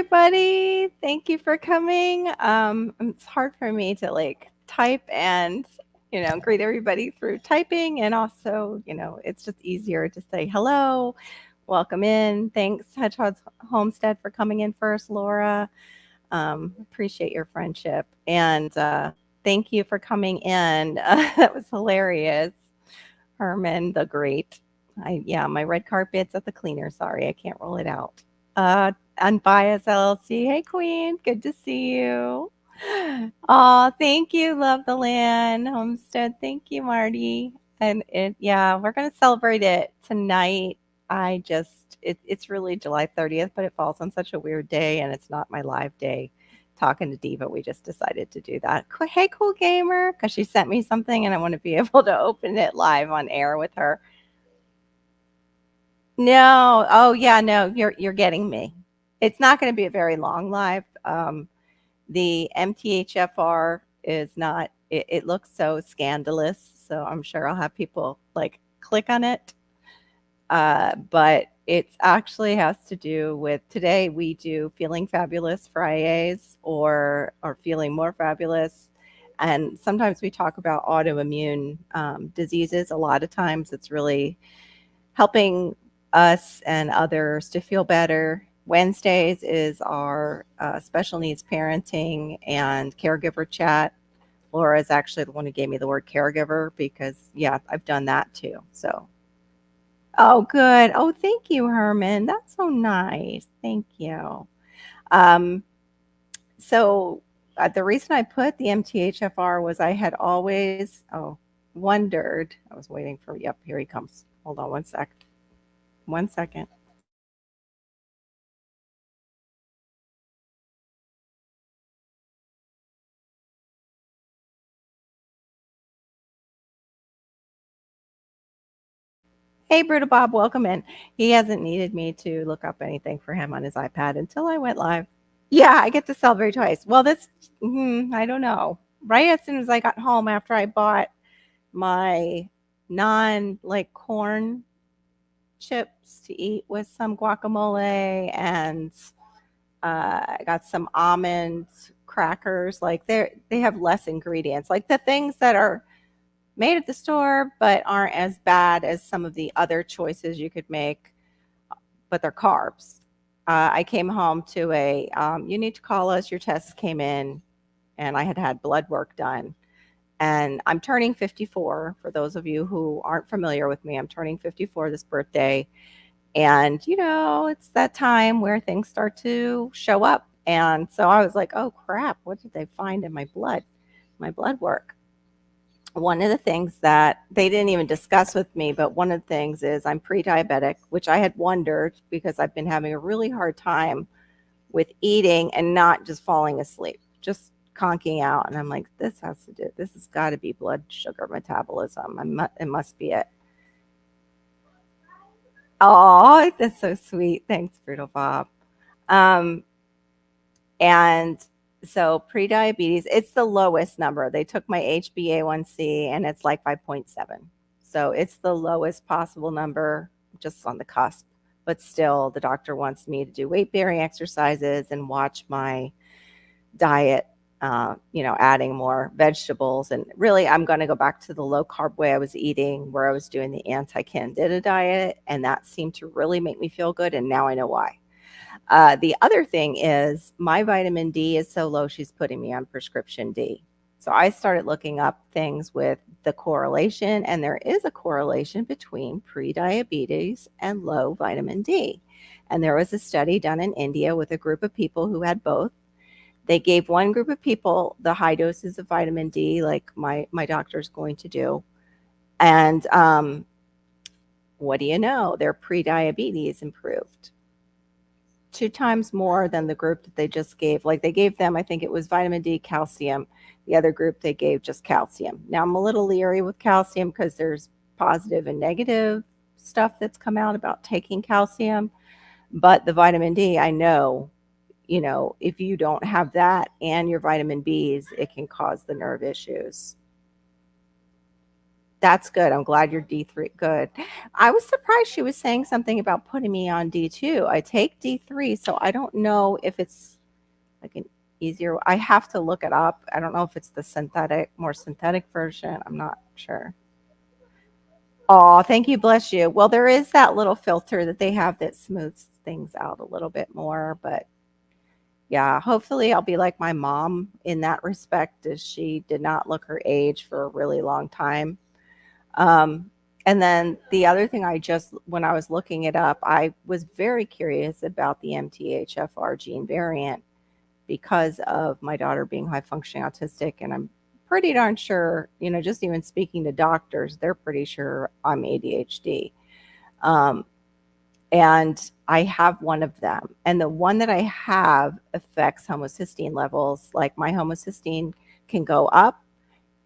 everybody. Thank you for coming. It's hard for me to like type and, greet everybody through typing. And also, it's just easier to say hello, welcome in. Thanks, Hedgehog Homestead, for coming in first, Laura. Appreciate your friendship. And thank you for coming in. That was hilarious. Herman the Great. Yeah, my red carpet's at the cleaner. Sorry, I can't roll it out. Unbiased LLC. Hey, Queen. Good to see you. Oh, thank you. Love the land. Homestead. Thank you, Marty. And yeah, we're going to celebrate it tonight. It's really July 30th, but it falls on such a weird day and it's not my live day. Talking to Diva, we just decided to do that. Hey, cool gamer, because she sent me something and I want to be able to open it live on air with her. No, oh yeah, no, you're getting me. It's not going to be a very long live. The MTHFR is not. It looks so scandalous, so I'm sure I'll have people like click on it. But it actually has to do with today we do feeling fabulous Fri-Yays or feeling more fabulous. And sometimes we talk about autoimmune diseases. A lot of times it's really helping us and others to feel better. Wednesdays is our special needs parenting and caregiver chat. Laura is actually the one who gave me the word caregiver because, yeah, I've done that too. So oh, good. Oh, thank you, Herman. That's so nice. Thank you. Um, so the reason I put the MTHFR was I had always wondered. I was waiting for. Yep, here he comes. Hold on one sec. 1 second. Hey, Brutal Bob, welcome in. He hasn't needed me to look up anything for him on his iPad until I went live. Yeah, I get to celebrate twice. Well, I don't know. Right as soon as I got home after I bought my non like corn chips to eat with some guacamole and I got some almond crackers. Like they have less ingredients. Like the things that are made at the store but aren't as bad as some of the other choices you could make, but they're carbs. I came home to you need to call us. Your tests came in, and I had blood work done. And I'm turning 54. For those of you who aren't familiar with me, I'm turning 54 this birthday. And, it's that time where things start to show up. And so I was like, oh, crap, what did they find in my blood work? One of the things that they didn't even discuss with me, but one of the things is I'm pre-diabetic, which I had wondered because I've been having a really hard time with eating and not just falling asleep, just conking out. And I'm like, this has got to be blood sugar metabolism. It must be it. Oh, that's so sweet. Thanks, Brutal Bob. Um, and so pre-diabetes, it's the lowest number. They took my HbA1c and it's like 5.7. So it's the lowest possible number, just on the cusp. But still, the doctor wants me to do weight-bearing exercises and watch my diet, adding more vegetables. And really, I'm going to go back to the low-carb way I was eating, where I was doing the anti-candida diet, and that seemed to really make me feel good, and now I know why. The other thing is my vitamin D is so low, she's putting me on prescription D. So I started looking up things with the correlation, and there is a correlation between prediabetes and low vitamin D. And there was a study done in India with a group of people who had both. They gave one group of people the high doses of vitamin D, like my doctor's going to do. And what do you know? Their prediabetes improved 2 times more than the group that they just gave. Like they gave them, I think it was vitamin D, calcium. The other group they gave just calcium. Now I'm a little leery with calcium because there's positive and negative stuff that's come out about taking calcium. But the vitamin D, I know, if you don't have that and your vitamin Bs, it can cause the nerve issues. That's good. I'm glad you're D3. Good. I was surprised she was saying something about putting me on D2. I take D3, so I don't know if it's like an easier. I have to look it up. I don't know if it's the more synthetic version. I'm not sure. Oh, thank you. Bless you. Well, there is that little filter that they have that smooths things out a little bit more, but yeah, hopefully I'll be like my mom in that respect, as she did not look her age for a really long time. Um, and then the other thing when I was looking it up, I was very curious about the MTHFR gene variant because of my daughter being high functioning autistic. And I'm pretty darn sure, just even speaking to doctors, they're pretty sure I'm ADHD. Um, and I have one of them. And the one that I have affects homocysteine levels. Like my homocysteine can go up,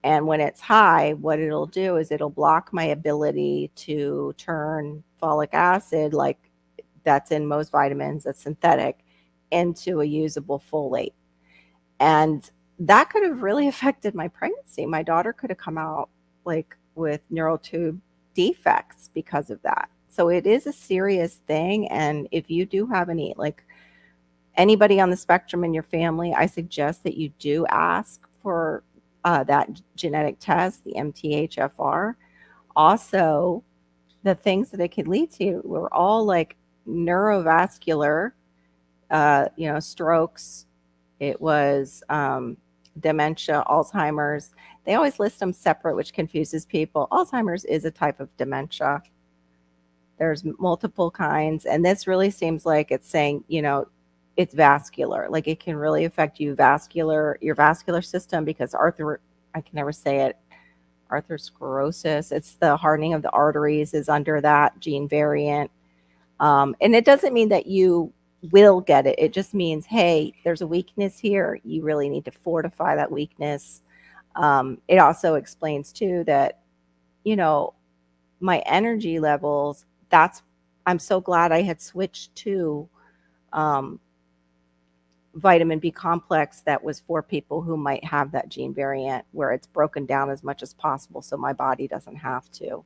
and when it's high, what it'll do is it'll block my ability to turn folic acid, like that's in most vitamins, that's synthetic, into a usable folate. And that could have really affected my pregnancy. My daughter could have come out like with neural tube defects because of that. So it is a serious thing. And if you do have anybody on the spectrum in your family, I suggest that you do ask for that genetic test, the MTHFR. Also, the things that it could lead to were all like neurovascular, strokes. It was dementia, Alzheimer's. They always list them separate, which confuses people. Alzheimer's is a type of dementia. There's multiple kinds, and this really seems like it's saying, it's vascular. Like it can really affect your vascular system, because I can never say it, arthrosclerosis. It's the hardening of the arteries is under that gene variant. And it doesn't mean that you will get it. It just means, hey, there's a weakness here. You really need to fortify that weakness. It also explains too that, my energy levels, I'm so glad I had switched to vitamin B complex that was for people who might have that gene variant, where it's broken down as much as possible so my body doesn't have to.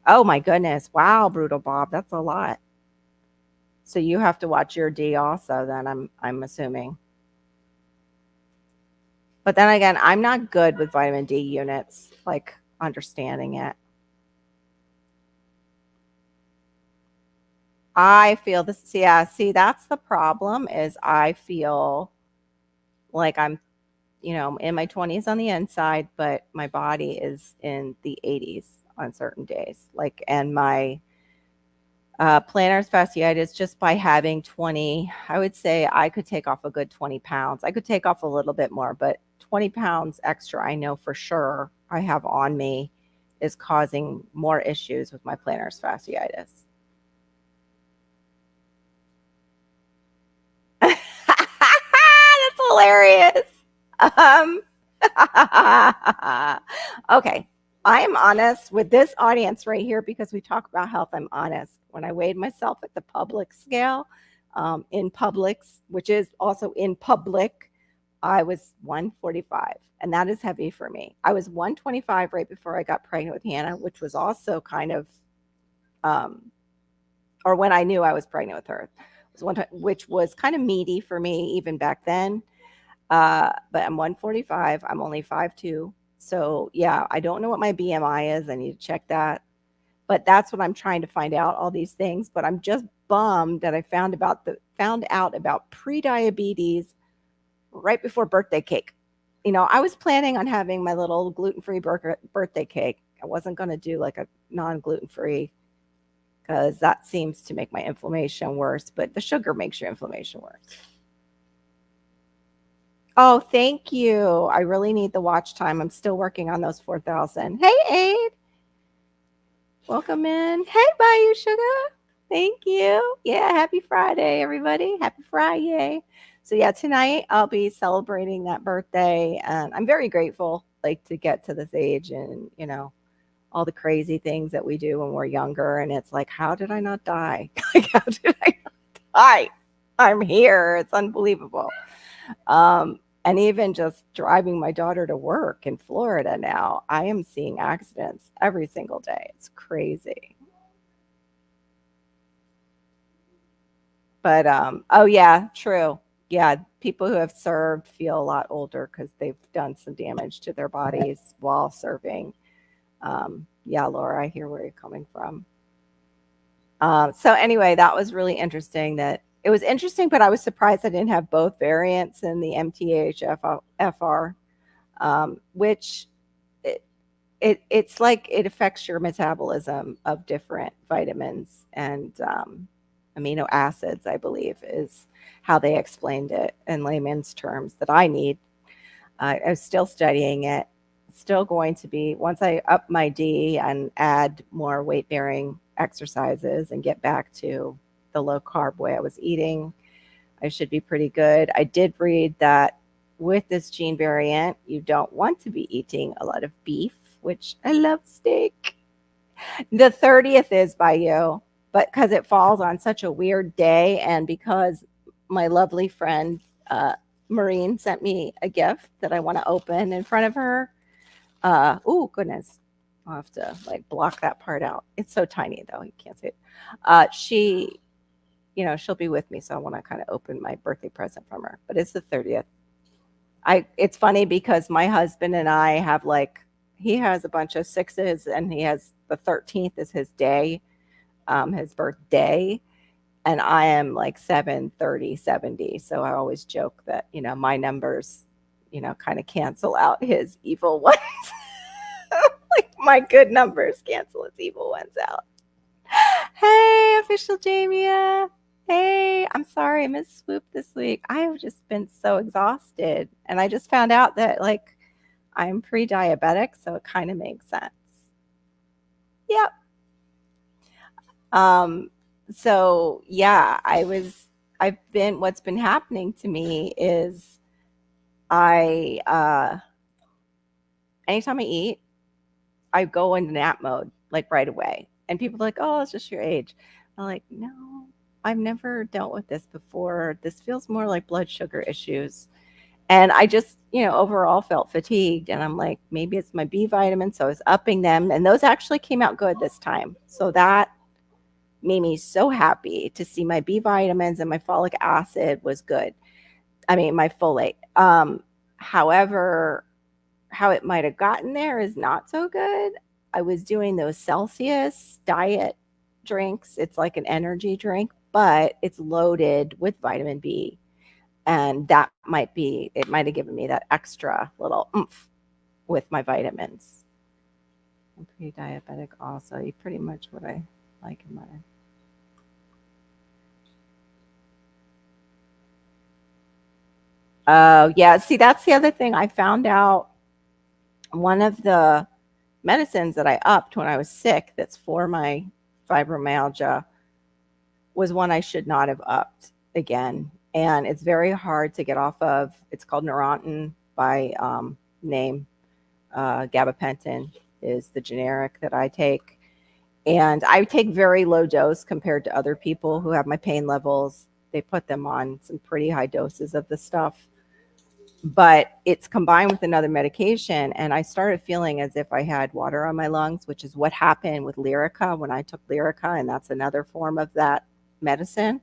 Oh my goodness. Wow, Brutal Bob, that's a lot. So you have to watch your D also then, I'm assuming. But then again, I'm not good with vitamin D units, like understanding it. I feel this, yeah, see, that's the problem, is I feel like I'm, in my 20s on the inside, but my body is in the 80s on certain days. Like, and my plantar fasciitis, just by having 20, I would say I could take off a good 20 pounds. I could take off a little bit more, but 20 pounds extra, I know for sure I have on me, is causing more issues with my plantar fasciitis. That's hilarious. Um, okay. I am honest with this audience right here, because we talk about health. I'm honest. When I weighed myself at the public scale, in Publix, which is also in public, I was 145, and that is heavy for me. I was 125 right before I got pregnant with Hannah, which was also kind of, or when I knew I was pregnant with her, which was kind of meaty for me even back then. But I'm 145. I'm only 5'2". So yeah, I don't know what my BMI is. I need to check that. But that's what I'm trying to find out, all these things. But I'm just bummed that I found out about pre-diabetes right before birthday cake. I was planning on having my little gluten-free birthday cake. I wasn't going to do like a non-gluten-free, because that seems to make my inflammation worse, but the sugar makes your inflammation worse. Oh, thank you. I really need the watch time. I'm still working on those 4,000. Hey, Aid. Welcome in. Hey, Bayou Sugar. Thank you. Yeah, happy Friday, everybody. Happy Fri-Yay. So yeah, tonight I'll be celebrating that birthday, and I'm very grateful, like, to get to this age, and all the crazy things that we do when we're younger, and it's like, how did I not die? Like, how did I not die? I'm here. It's unbelievable. And even just driving my daughter to work in Florida now, I am seeing accidents every single day. It's crazy. But oh yeah, true. Yeah, people who have served feel a lot older because they've done some damage to their bodies while serving. Yeah, Laura, I hear where you're coming from. So anyway, that was really interesting. That it was interesting, but I was surprised I didn't have both variants in the MTHFR, which it, it's like it affects your metabolism of different vitamins and amino acids, I believe, is how they explained it in layman's terms that I need. I was still studying it. Still going to be, once I up my D and add more weight bearing exercises and get back to the low carb way I was eating, I should be pretty good. I did read that with this gene variant, you don't want to be eating a lot of beef, which I love steak. The 30th is by you, but because it falls on such a weird day, and because my lovely friend Maureen sent me a gift that I want to open in front of her. Oh goodness, I'll have to like block that part out. It's so tiny though, you can't see it. She, she'll be with me, so I want to kind of open my birthday present from her. But it's the 30th. It's funny because my husband and I have like, he has a bunch of sixes, and he has the 13th is his birthday, and I am like 7, 30, 70. So I always joke that, my numbers, kind of cancel out his evil ones. Like my good numbers cancel his evil ones out. Hey, official Jamia. Hey, I'm sorry I missed Swoop this week. I have just been so exhausted. And I just found out that like I'm pre-diabetic, so it kind of makes sense. Yep. Um, so yeah, what's been happening to me is I, anytime I eat, I go into nap mode like right away. And people are like, oh, it's just your age. I'm like, no, I've never dealt with this before. This feels more like blood sugar issues. And I just, overall felt fatigued. And I'm like, maybe it's my B vitamins. So I was upping them. And those actually came out good this time. So that made me so happy to see my B vitamins and my folic acid was good. I mean, my folate. However, how it might have gotten there is not so good. I was doing those Celsius diet drinks. It's like an energy drink, but it's loaded with vitamin B. And it might have given me that extra little oomph with my vitamins. I'm pre diabetic also. You pretty much what I like in my. Oh, yeah. See, that's the other thing. I found out one of the medicines that I upped when I was sick that's for my fibromyalgia was one I should not have upped again. And it's very hard to get off of. It's called Neurontin by name. Gabapentin is the generic that I take. And I take very low dose compared to other people who have my pain levels. They put them on some pretty high doses of the stuff, but it's combined with another medication, and I started feeling as if I had water on my lungs, which is what happened with Lyrica when I took Lyrica, and that's another form of that medicine.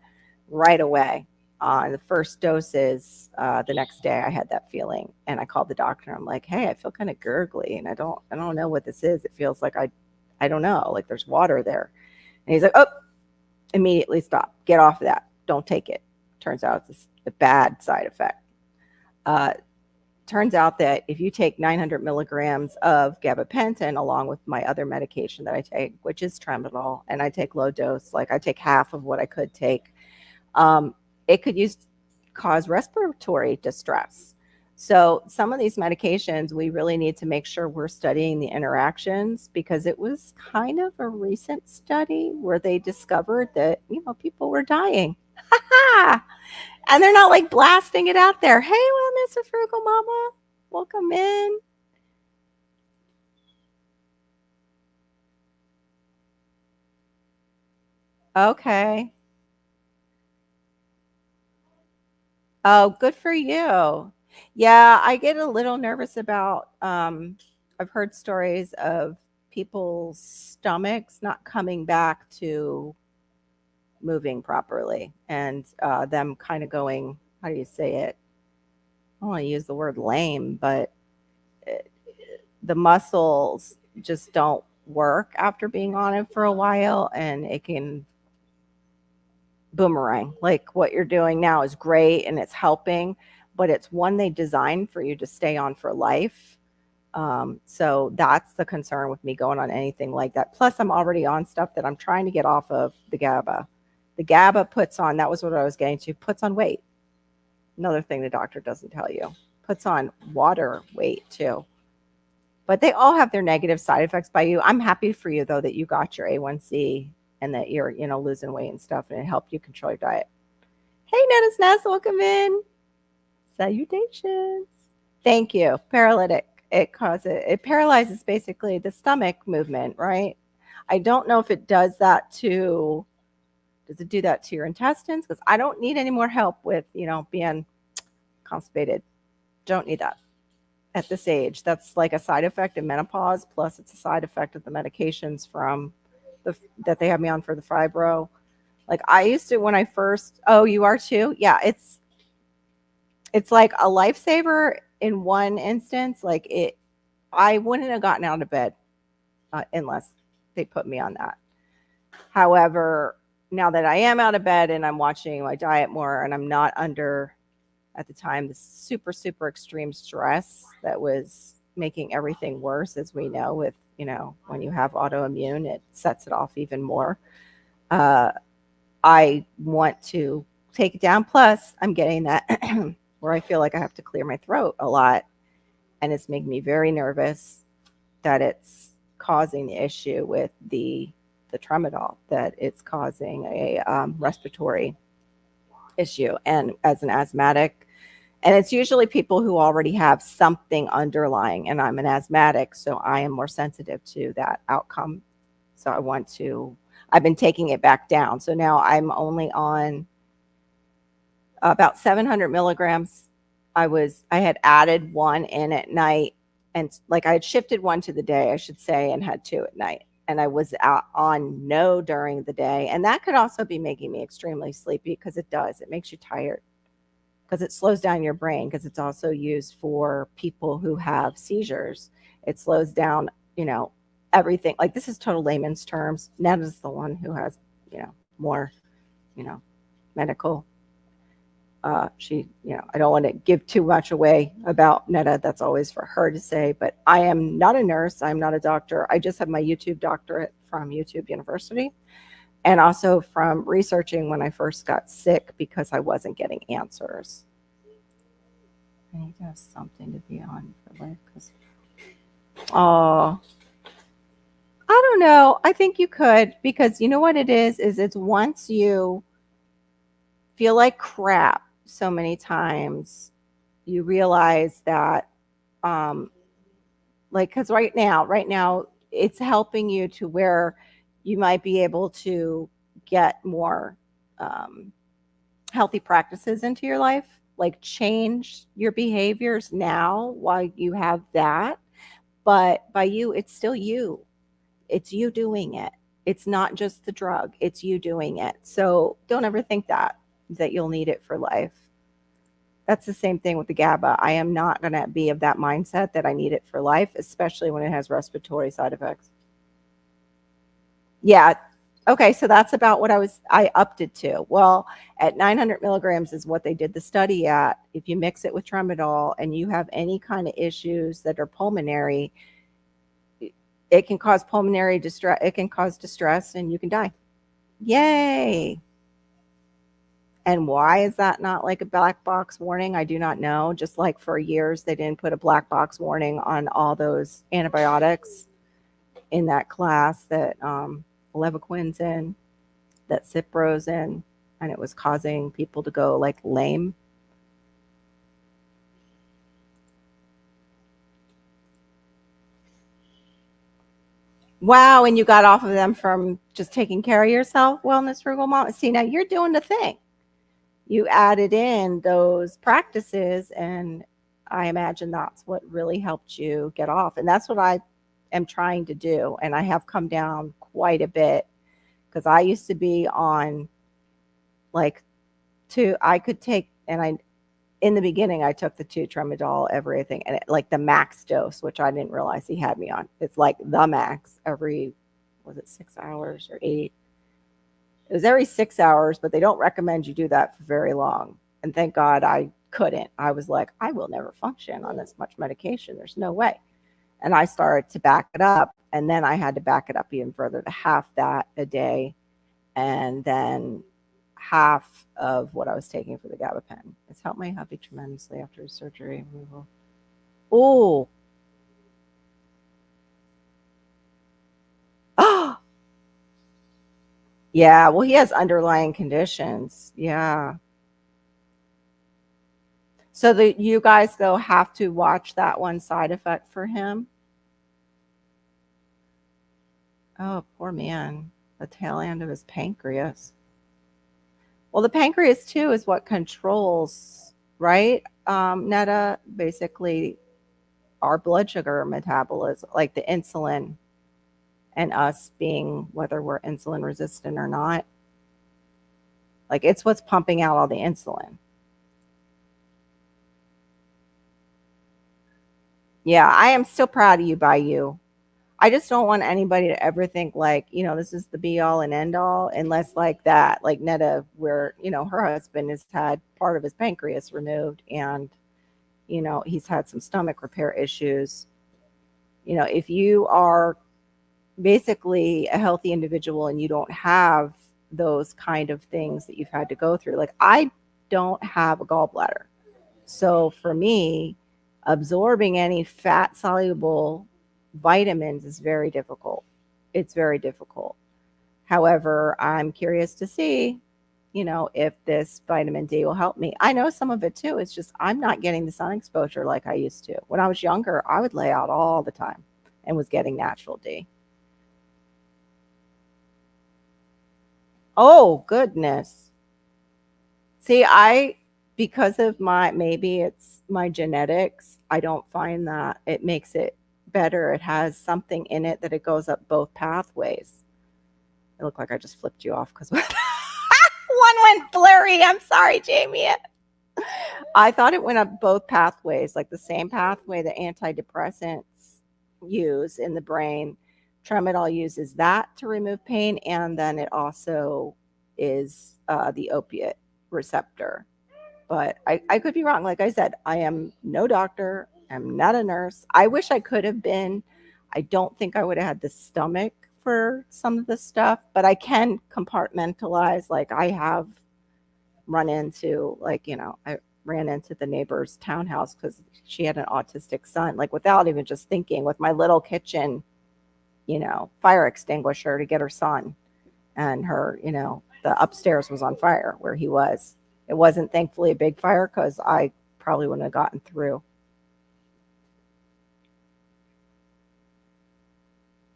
Right away, the first doses, the next day I had that feeling, and I called the doctor. I'm like, hey, I feel kind of gurgly, and I don't know what this is. It feels like I don't know, like there's water there. And he's like, oh, immediately stop, get off of that, don't take it. Turns out it's a bad side effect. uh, Turns out that if you take 900 milligrams of gabapentin along with my other medication that I take, which is tramadol, and I take low dose, like I take half of what I could take, um, it could cause respiratory distress. So some of these medications, we really need to make sure we're studying the interactions, because it was kind of a recent study where they discovered that, people were dying. And they're not like blasting it out there. Hey, well, Mr. Frugal Mama, welcome in. Okay. Oh, good for you. Yeah, I get a little nervous about, I've heard stories of people's stomachs not coming back to moving properly and them kind of going, how do you say it? I don't want to use the word lame, but it, the muscles just don't work after being on it for a while, and it can boomerang. Like what you're doing now is great and it's helping, but it's one they designed for you to stay on for life. So that's the concern with me going on anything like that. Plus, I'm already on stuff that I'm trying to get off of the GABA. The GABA puts on, that was what I was getting to, puts on weight. Another thing the doctor doesn't tell you, puts on water weight too. But they all have their negative side effects by you. I'm happy for you though that you got your A1C and that you're, losing weight and stuff, and it helped you control your diet. Hey, Nana's Nest, welcome in. Salutations. Thank you. Paralytic. It paralyzes basically the stomach movement, right? I don't know if it does that to, does it do that to your intestines? Because I don't need any more help with, being constipated. Don't need that at this age. That's like a side effect of menopause, plus it's a side effect of the medications from that they have me on for the fibro. Like I used to when I first, oh, you are too? Yeah, it's like a lifesaver in one instance. Like I wouldn't have gotten out of bed unless they put me on that. However, now that I am out of bed and I'm watching my diet more and I'm not under, at the time, the super, super extreme stress that was making everything worse, as we know, with, when you have autoimmune, it sets it off even more. I want to take it down. Plus, I'm getting that where I feel like I have to clear my throat a lot. And it's making me very nervous that it's causing the issue with the tramadol, that it's causing a respiratory issue. And as an asthmatic, and it's usually people who already have something underlying, and I'm an asthmatic, so I am more sensitive to that outcome. So I've been taking it back down. So now I'm only on about 700 milligrams. I had added one in at night, and like I had shifted one to the day, I should say, and had two at night. And I was out on no during the day. And that could also be making me extremely sleepy, because it does. It makes you tired because it slows down your brain, because it's also used for people who have seizures. It slows down, everything. Like this is total layman's terms. Ned is the one who has, more, medical. She, I don't want to give too much away about Netta. That's always for her to say, but I am not a nurse. I'm not a doctor. I just have my YouTube doctorate from YouTube University, and also from researching when I first got sick because I wasn't getting answers. I need to have something to be on for life. Oh, I don't know. I think you could, because you know what it is it's once you feel like crap so many times, you realize that, because right now, it's helping you to where you might be able to get more healthy practices into your life, like change your behaviors now while you have that. But by you, it's still you. It's you doing it. It's not just the drug. It's you doing it. So don't ever think that you'll need it for life. That's the same thing with the GABA. I am not going to be of that mindset that I need it for life, especially when it has respiratory side effects. Yeah. Okay. So that's about what I upped it to. Well, at 900 milligrams is what they did the study at. If you mix it with tramadol and you have any kind of issues that are pulmonary, it can cause pulmonary distress. It can cause distress and you can die. Yay. And why is that not like a black box warning? I do not know. Just like for years, they didn't put a black box warning on all those antibiotics in that class that Levaquin's in, that Cipro's in, and it was causing people to go like lame. Wow, and you got off of them from just taking care of yourself, Wellness Frugal Mom. See, now you're doing the thing. You added in those practices and I imagine that's what really helped you get off. And that's what I am trying to do. And I have come down quite a bit because I used to be on like I could take, and in the beginning, I took the 2 tramadol, everything, and like the max dose, which I didn't realize he had me on. It's like the max every, was it 6 hours or 8? It was every 6 hours, but they don't recommend you do that for very long. And thank God I couldn't. I was like, I will never function on this much medication. There's no way. And I started to back it up. And then I had to back it up even further to half that a day. And then half of what I was taking for the gabapentin. It's helped my hubby tremendously after his surgery removal. Oh. Oh. Yeah, well, he has underlying conditions. Yeah. So you guys, though, have to watch that one side effect for him? Oh, poor man. The tail end of his pancreas. Well, the pancreas, too, is what controls, right, Netta? Basically, our blood sugar metabolism, like the insulin, and us being, whether we're insulin resistant or not. Like, it's what's pumping out all the insulin. Yeah, I am still proud of you by you. I just don't want anybody to ever think like, this is the be all and end all, unless like that, like Netta, where, her husband has had part of his pancreas removed and, he's had some stomach repair issues. If you are basically a healthy individual and you don't have those kind of things that you've had to go through, like I don't have a gallbladder. So for me, absorbing any fat soluble vitamins is very difficult. It's very difficult. However, I'm curious to see, if this vitamin D will help me. I know some of it too. It's just I'm not getting the sun exposure like I used to. When I was younger, I would lay out all the time and was getting natural D. Oh, goodness. See, because of maybe it's my genetics, I don't find that it makes it better. It has something in it that it goes up both pathways. It looked like I just flipped you off because one went blurry. I'm sorry, Jamie. I thought it went up both pathways, like the same pathway that antidepressants use in the brain. Tramadol uses that to remove pain, and then it also is the opiate receptor. But I could be wrong. Like I said, I am no doctor. I'm not a nurse. I wish I could have been. I don't think I would have had the stomach for some of the stuff, but I can compartmentalize. Like I have run into, I ran into the neighbor's townhouse because she had an autistic son, like without even just thinking, with my little kitchen, fire extinguisher to get her son. And her, the upstairs was on fire where he was. It wasn't thankfully a big fire because I probably wouldn't have gotten through.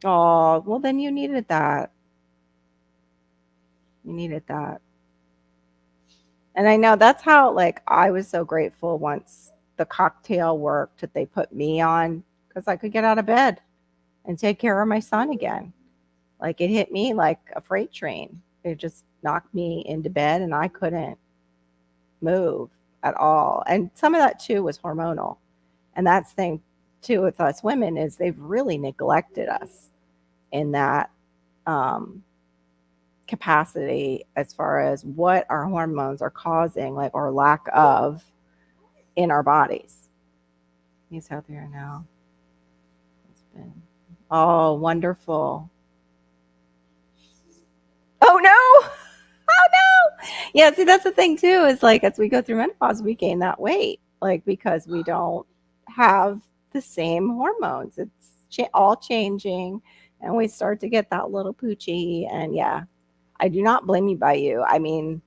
Oh, well, then you needed that. You needed that. And I know that's how, like, I was so grateful once the cocktail worked that they put me on because I could get out of bed and take care of my son again. Like, it hit me like a freight train. It just knocked me into bed and I couldn't move at all. And some of that too was hormonal. And that's the thing too with us women is they've really neglected us in that capacity as far as what our hormones are causing, like, or lack of in our bodies. He's healthier now. It's been wonderful. Oh no. Oh no. Yeah, see, that's the thing too, is like as we go through menopause, we gain that weight, like because we don't have the same hormones. It's all changing, and we start to get that little poochie. And yeah, I do not blame you by you. I mean,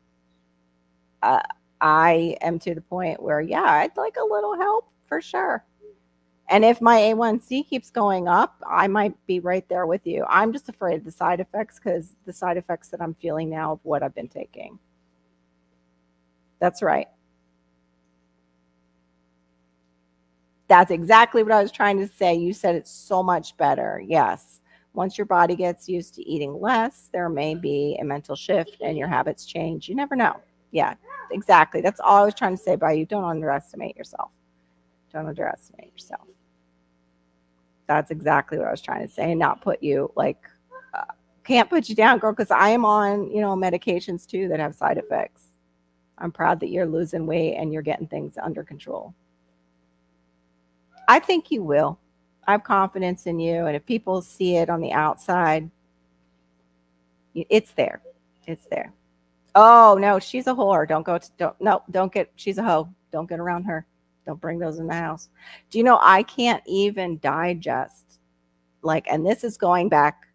uh, I am to the point where, yeah, I'd like a little help for sure. And if my A1C keeps going up, I might be right there with you. I'm just afraid of the side effects because the side effects that I'm feeling now of what I've been taking. That's right. That's exactly what I was trying to say. You said it's so much better. Yes. Once your body gets used to eating less, there may be a mental shift and your habits change. You never know. Yeah, exactly. That's all I was trying to say by you. Don't underestimate yourself. Don't underestimate yourself. That's exactly what I was trying to say, and not put you like, uh, can't put you down, girl, because I am on, medications too that have side effects. I'm proud that you're losing weight and you're getting things under control. I think you will. I have confidence in you, and if people see it on the outside, it's there. It's there. Oh no, she's a whore. Don't go to don't no, don't get she's a hoe. Don't get around her. Don't bring those in the house. Do you know I can't even digest, like, and this is going back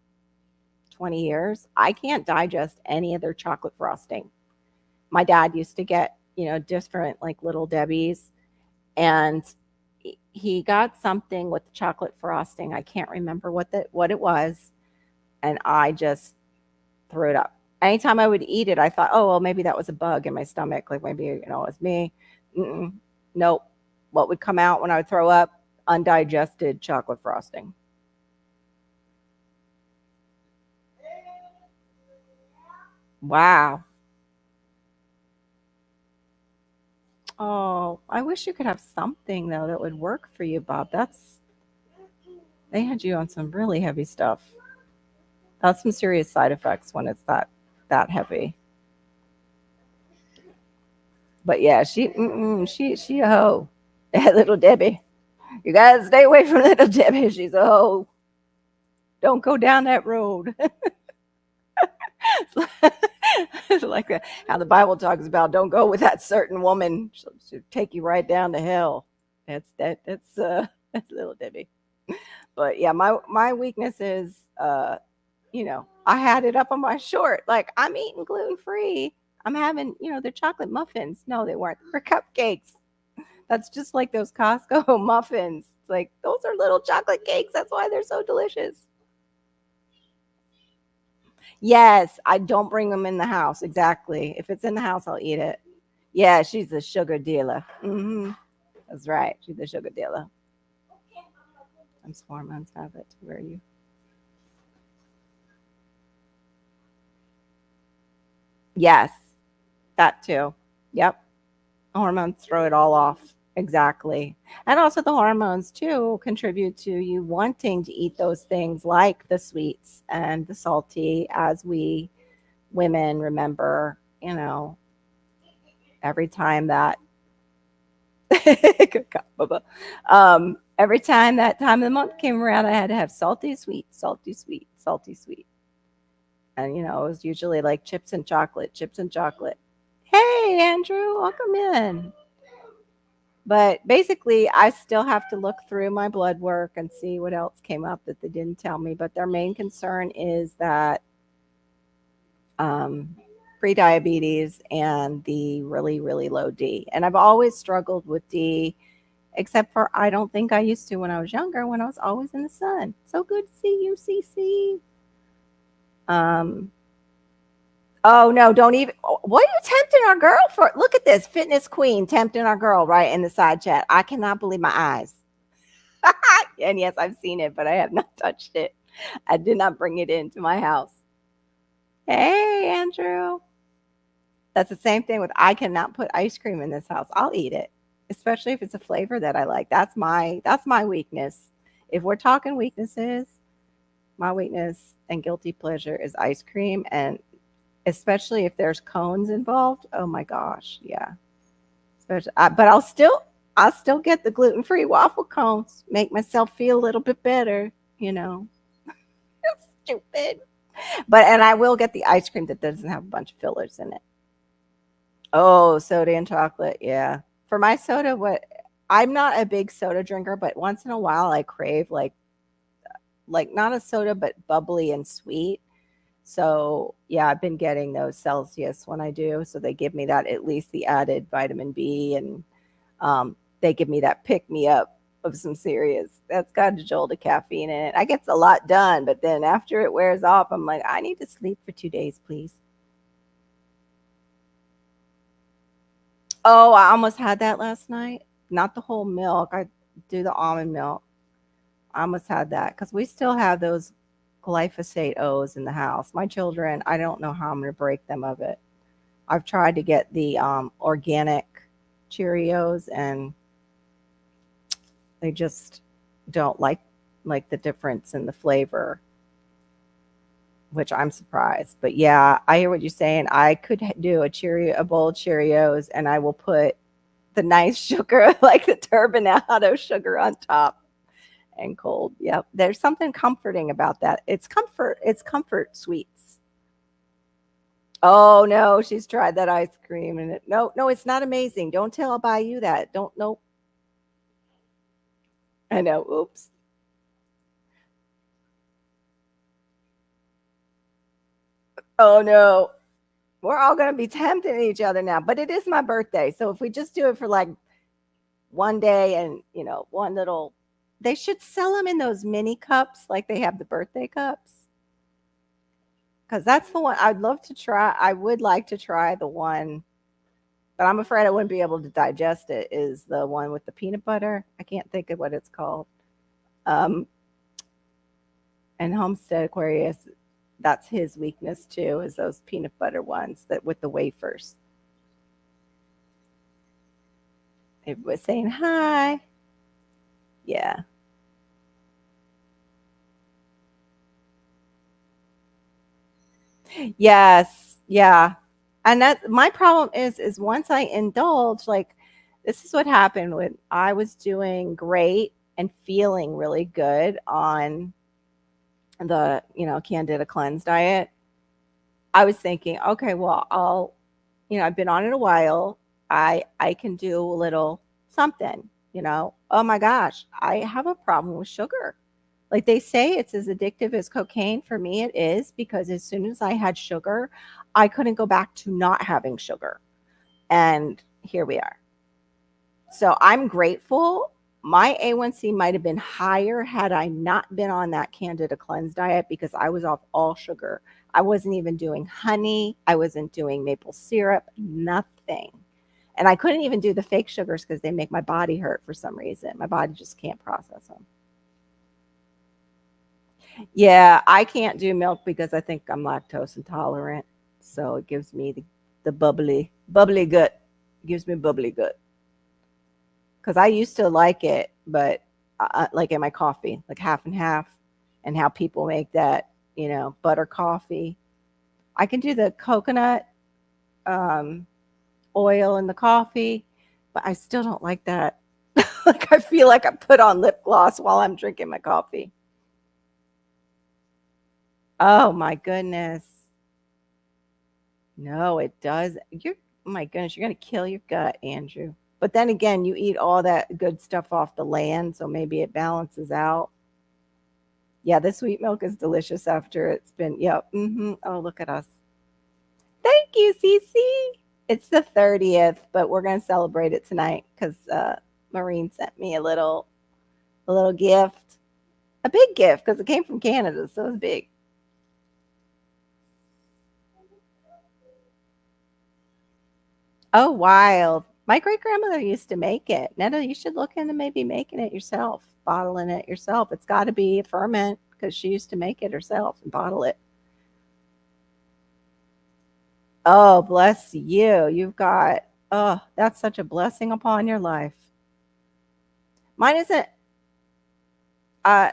20 years. I can't digest any of their chocolate frosting. My dad used to get, different like little Debbie's, and he got something with the chocolate frosting. I can't remember what it was, and I just threw it up. Anytime I would eat it, I thought, oh well, maybe that was a bug in my stomach. Like maybe it was me. Mm-mm. Nope. What would come out when I would throw up? Undigested chocolate frosting. Wow. Oh, I wish you could have something though that would work for you, Bob. They had you on some really heavy stuff. That's some serious side effects when it's that heavy. But yeah, she a hoe. That little Debbie. You gotta stay away from little Debbie. She's a hoe. Don't go down that road. It's like how the Bible talks about don't go with that certain woman. She'll take you right down to hell. That's little Debbie. But yeah, my weakness is I had it up on my short. Like I'm eating gluten free. I'm having, the chocolate muffins. No, they weren't. They're cupcakes. That's just like those Costco muffins. It's like those are little chocolate cakes. That's why they're so delicious. Yes, I don't bring them in the house. Exactly. If it's in the house, I'll eat it. Yeah, she's a sugar dealer. That's right. She's a sugar dealer. I'm 4 months out of it. Where are you? Yes, that too. Yep. Hormones throw it all off. Exactly. And also the hormones too contribute to you wanting to eat those things like the sweets and the salty, as we women remember, every time that every time that time of the month came around, I had to have salty sweet, salty sweet, salty sweet. And it was usually like chips and chocolate, chips and chocolate. Hey Andrew, welcome in. But basically, I still have to look through my blood work and see what else came up that they didn't tell me. But their main concern is that um, pre-diabetes and the really, really low D. And I've always struggled with D, except for I don't think I used to when I was younger, when I was always in the sun. So good to see you, CC. Um, oh no, don't even. What are you tempting our girl for? Look at this fitness queen tempting our girl right in the side chat. I cannot believe my eyes. And yes, I've seen it, but I have not touched it. I did not bring it into my house. Hey, Andrew. That's the same thing with I cannot put ice cream in this house. I'll eat it, especially if it's a flavor that I like. That's my weakness. If we're talking weaknesses, my weakness and guilty pleasure is ice cream, and especially if there's cones involved. Oh my gosh, yeah. Especially, but I'll still get the gluten free waffle cones. Make myself feel a little bit better. You know, stupid. And I will get the ice cream that doesn't have a bunch of fillers in it. Oh, soda and chocolate. Yeah. For my soda, what I'm not a big soda drinker, but once in a while I crave like not a soda, but bubbly and sweet. So yeah, I've been getting those Celsius when I do. So they give me that at least the added vitamin B, and they give me that pick me up of some serious. That's got a jolt of caffeine in it. I get a lot done, but then after it wears off, I'm like, I need to sleep for 2 days, please. Oh, I almost had that last night. Not the whole milk. do the almond milk. I almost had that because we still have those glyphosate O's in the house. My children, I don't know how I'm going to break them of it. I've tried to get the organic Cheerios, and they just don't like the difference in the flavor, which I'm surprised. But yeah, I hear what you're saying. I could do a bowl of Cheerios, and I will put the nice sugar, like the turbinado sugar on top and cold. Yep. There's something comforting about that. It's comfort sweets. Oh no, she's tried that ice cream and no, it's not amazing. Don't tell I'll buy you that. Don't no. I know. Oops. Oh no. We're all gonna be tempting each other now. But it is my birthday. So if we just do it for like one day and one little, they should sell them in those mini cups like they have the birthday cups. Because that's the one I'd love to try. I would like to try the one, but I'm afraid I wouldn't be able to digest it. Is the one with the peanut butter? I can't think of what it's called. Um, and Homestead Aquarius, that's his weakness too, is those peanut butter ones that with the wafers. It was saying hi. Yeah. Yes. Yeah. And that my problem is once I indulge, like this is what happened when I was doing great and feeling really good on the, Candida cleanse diet. I was thinking, okay, well, I've been on it a while. I can do a little something. Oh my gosh, I have a problem with sugar. Like they say it's as addictive as cocaine. For me, it is because as soon as I had sugar, I couldn't go back to not having sugar. And here we are. So I'm grateful. My A1C might have been higher had I not been on that Candida cleanse diet because I was off all sugar. I wasn't even doing honey. I wasn't doing maple syrup, nothing. And I couldn't even do the fake sugars because they make my body hurt for some reason. My body just can't process them. Yeah, I can't do milk because I think I'm lactose intolerant. So it gives me the bubbly gut. It gives me bubbly gut. Because I used to like it, but like in my coffee, like half and half, and how people make that, butter coffee. I can do the coconut um, oil in the coffee, but I still don't like that. Like I feel like I put on lip gloss while I'm drinking my coffee. Oh my goodness. No, it does. Oh my goodness, you're going to kill your gut, Andrew. But then again, you eat all that good stuff off the land, so maybe it balances out. Yeah, the sweet milk is delicious after it's been, yep. Oh, look at us. Thank you, Cece. It's the 30th, but we're going to celebrate it tonight because Maureen sent me a little gift, a big gift because it came from Canada, so it's big. Oh, wild. My great grandmother used to make it. Netta, you should look into maybe making it yourself, bottling it yourself. It's got to be a ferment because she used to make it herself and bottle it. Oh, bless you. Oh, that's such a blessing upon your life. Mine isn't, uh,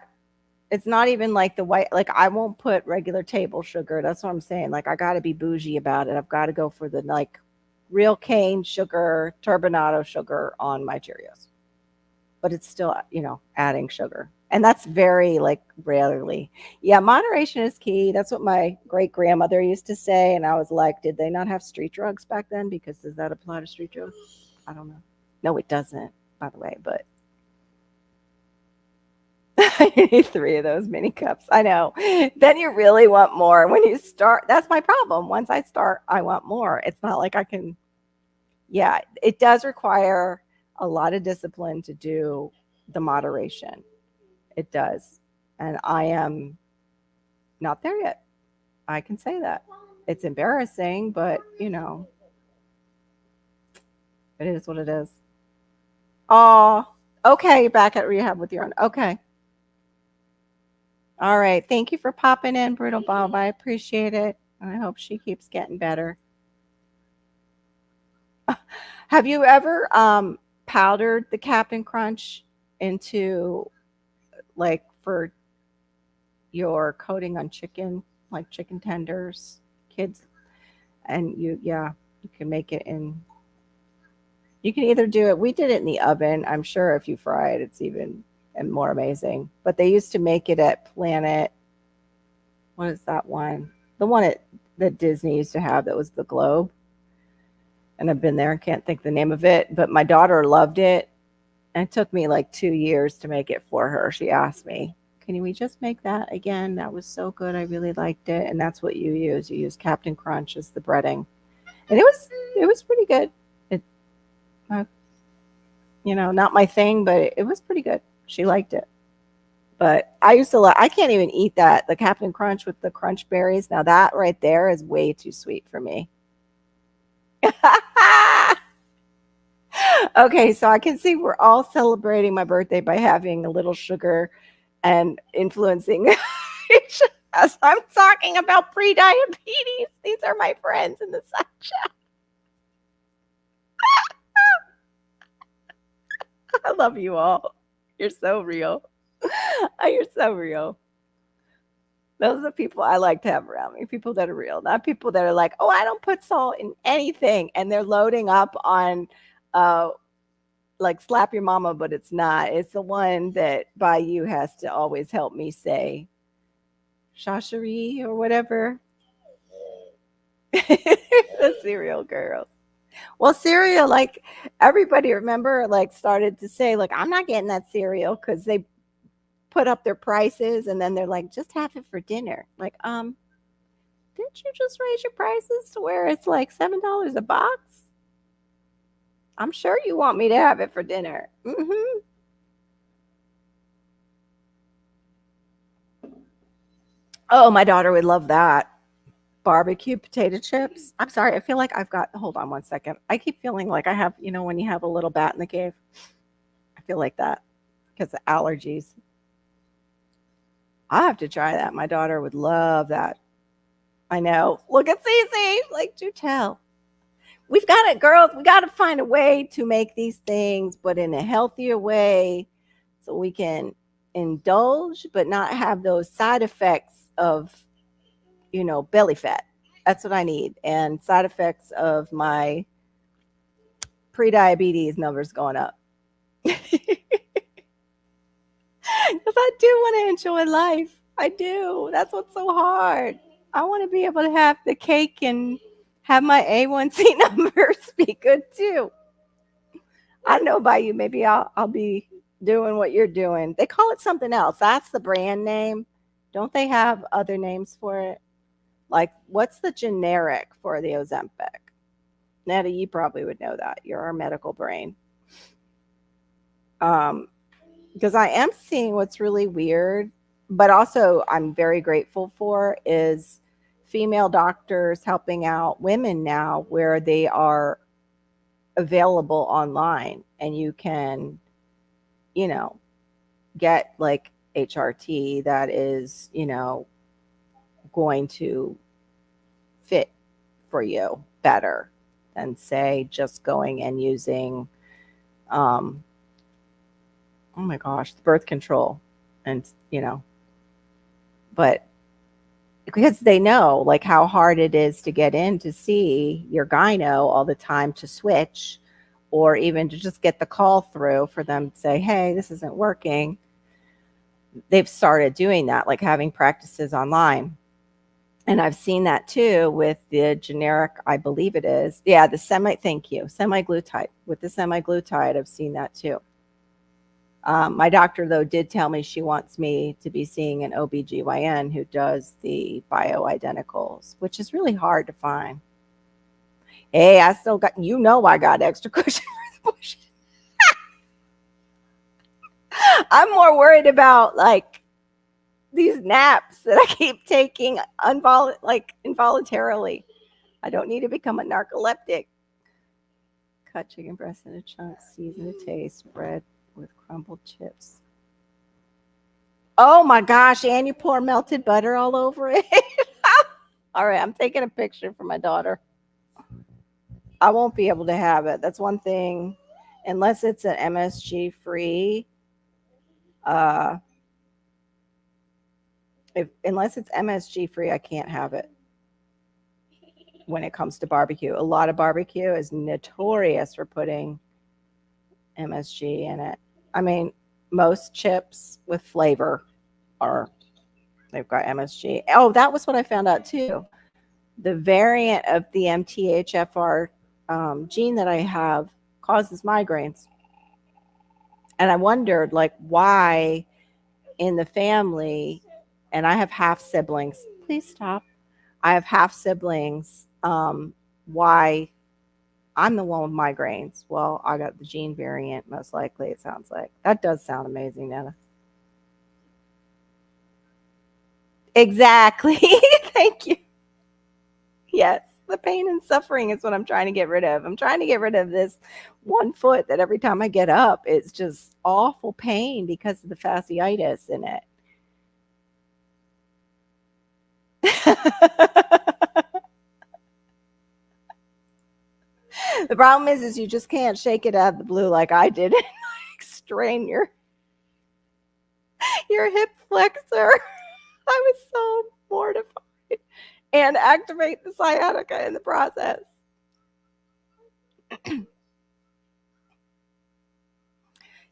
it's not even like the white, like I won't put regular table sugar. That's what I'm saying. Like I got to be bougie about it. I've got to go for the like real cane sugar, turbinado sugar on my Cheerios. But it's still, adding sugar. And that's very like rarely. Yeah, moderation is key. That's what my great grandmother used to say. And I was like, did they not have street drugs back then? Because does that apply to street drugs? I don't know. No, it doesn't, by the way, but I need three of those mini cups. I know. Then you really want more. When you start, that's my problem. Once I start, I want more. It's not like I can, yeah, it does require a lot of discipline to do the moderation. It does. And I am not there yet. I can say that. It's embarrassing, but it is what it is. Oh, Okay, you're back at rehab with your own. Okay. All right. Thank you for popping in, Brutal Bob. I appreciate it. I hope she keeps getting better. Have you ever powdered the Captain Crunch into like for your coating on chicken, like chicken tenders, kids, and you can make it in. You can either do it. We did it in the oven. I'm sure if you fry it, it's even and more amazing. But they used to make it at Planet. What is that one? The one that Disney used to have that was the globe. And I've been there and can't think the name of it. But my daughter loved it. And it took me like 2 years to make it for her. She asked me, can we just make that again? That was so good. I really liked it. And that's what you use. You use Captain Crunch as the breading. And it was pretty good. It uh, not my thing, but it was pretty good. She liked it. But I used to I can't even eat that. The Captain Crunch with the crunch berries. Now that right there is way too sweet for me. Okay, so I can see we're all celebrating my birthday by having a little sugar and influencing each as I'm talking about pre-diabetes. These are my friends in the side chat. I love you all. You're so real. You're so real. Those are the people I like to have around me. People that are real, not people that are like, oh, I don't put salt in anything, and they're loading up on like slap your mama, but it's not. It's the one that by you has to always help me say Shashery or whatever. The cereal girl. Well, cereal, like everybody remember, like started to say, like, I'm not getting that cereal because they put up their prices and then they're like, just have it for dinner. Like, didn't you just raise your prices to where it's like $7 a box? I'm sure you want me to have it for dinner. Mm-hmm. Oh, my daughter would love that. Barbecue potato chips. I'm sorry. I feel like I've got, hold on one second. I keep feeling like I have, when you have a little bat in the cave, I feel like that because of allergies. I have to try that. My daughter would love that. I know. Look at Cece. Like, do tell. We've got it, girls. We got to find a way to make these things, but in a healthier way so we can indulge, but not have those side effects of, belly fat. That's what I need. And side effects of my pre-diabetes numbers going up. Because I do want to enjoy life. I do. That's what's so hard. I want to be able to have the cake and have my A1C numbers be good too. I don't know about you. Maybe I'll be doing what you're doing. They call it something else. That's the brand name. Don't they have other names for it? Like, what's the generic for the Ozempic? Netta, you probably would know that. You're our medical brain. Because I am seeing what's really weird, but also I'm very grateful for is female doctors helping out women now where they are available online and you can, get like HRT that is, going to fit for you better than say just going and using oh my gosh, the birth control and but because they know like how hard it is to get in to see your gyno all the time to switch or even to just get the call through for them to say, hey, this isn't working. They've started doing that, like having practices online. And I've seen that too with the generic, I believe it is. Yeah, the semaglutide. With the semaglutide, I've seen that too. My doctor, though, did tell me she wants me to be seeing an OBGYN who does the bioidenticals, which is really hard to find. Hey, I still got, I got extra cushion for the bush. I'm more worried about like these naps that I keep taking involuntarily. I don't need to become a narcoleptic. Cut chicken breast into chunks, season to taste, bread with crumb. Crumbled chips. Oh my gosh, and you pour melted butter all over it. All right, I'm taking a picture for my daughter. I won't be able to have it. That's one thing, unless it's an MSG free. Uh, unless it's MSG free, I can't have it. When it comes to barbecue, a lot of barbecue is notorious for putting MSG in it. I mean, most chips with flavor are they've got MSG. Oh, that was what I found out too. The variant of the MTHFR gene that I have causes migraines. And I wondered, like, why in the family, and I have half siblings. Please stop. I have half siblings. Why I'm the one with migraines? Well, I got the gene variant, most likely, it sounds like. That does sound amazing, Nana. Exactly. Thank you. Yes, the pain and suffering is what I'm trying to get rid of. I'm trying to get rid of this one foot that every time I get up, it's just awful pain because of the fasciitis in it. The problem is you just can't shake it out of the blue like I did and like strain your hip flexor. I was so mortified and activate the sciatica in the process.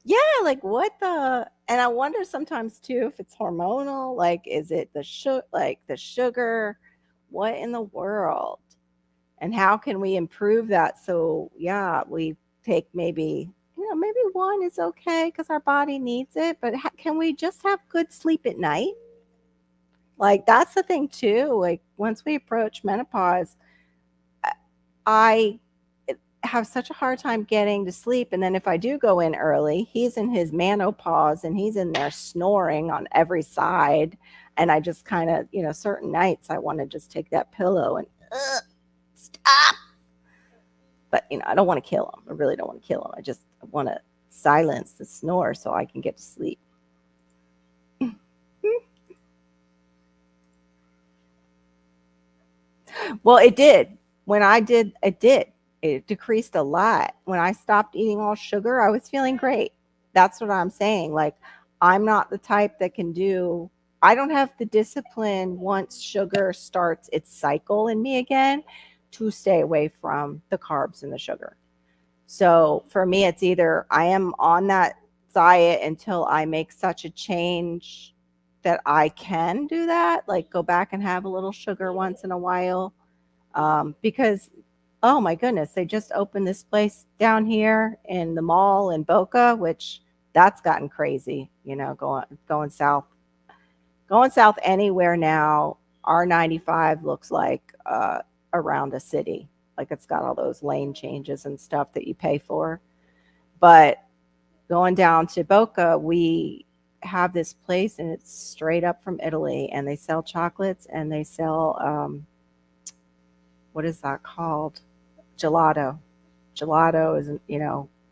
Yeah, like what the and I wonder sometimes too if it's hormonal, like is it the sugar? What in the world? And how can we improve that? So, yeah, we take maybe maybe one is okay because our body needs it, but can we just have good sleep at night? Like that's the thing too. Like once we approach menopause, I have such a hard time getting to sleep. And then if I do go in early, he's in his menopause and he's in there snoring on every side. And I just kind of, certain nights I want to just take that pillow and stop. But, I don't want to kill him. I really don't want to kill him. I just want to silence the snore so I can get to sleep. Well, it did. When I did, it did. It decreased a lot. When I stopped eating all sugar, I was feeling great. That's what I'm saying. Like, I'm not the type that I don't have the discipline once sugar starts its cycle in me again to stay away from the carbs and the sugar. So for me, it's either I am on that diet until I make such a change that I can do that, like go back and have a little sugar once in a while. Because, oh my goodness, they just opened this place down here in the mall in Boca, which that's gotten crazy, going south. Going south anywhere now, R95 looks like around a city. Like it's got all those lane changes and stuff that you pay for. But going down to Boca, we have this place and it's straight up from Italy and they sell chocolates and they sell, what is that called? Gelato. Gelato is,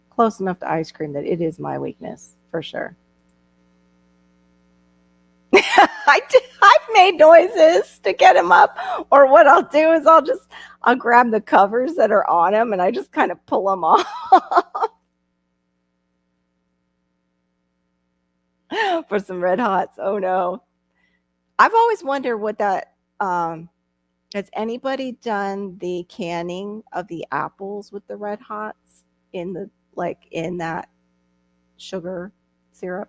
close enough to ice cream that it is my weakness for sure. I've made noises to get him up, or what I'll do is I'll grab the covers that are on him and I just kind of pull them off for some Red Hots. Oh no. I've always wondered what that, has anybody done the canning of the apples with the Red Hots in that sugar syrup?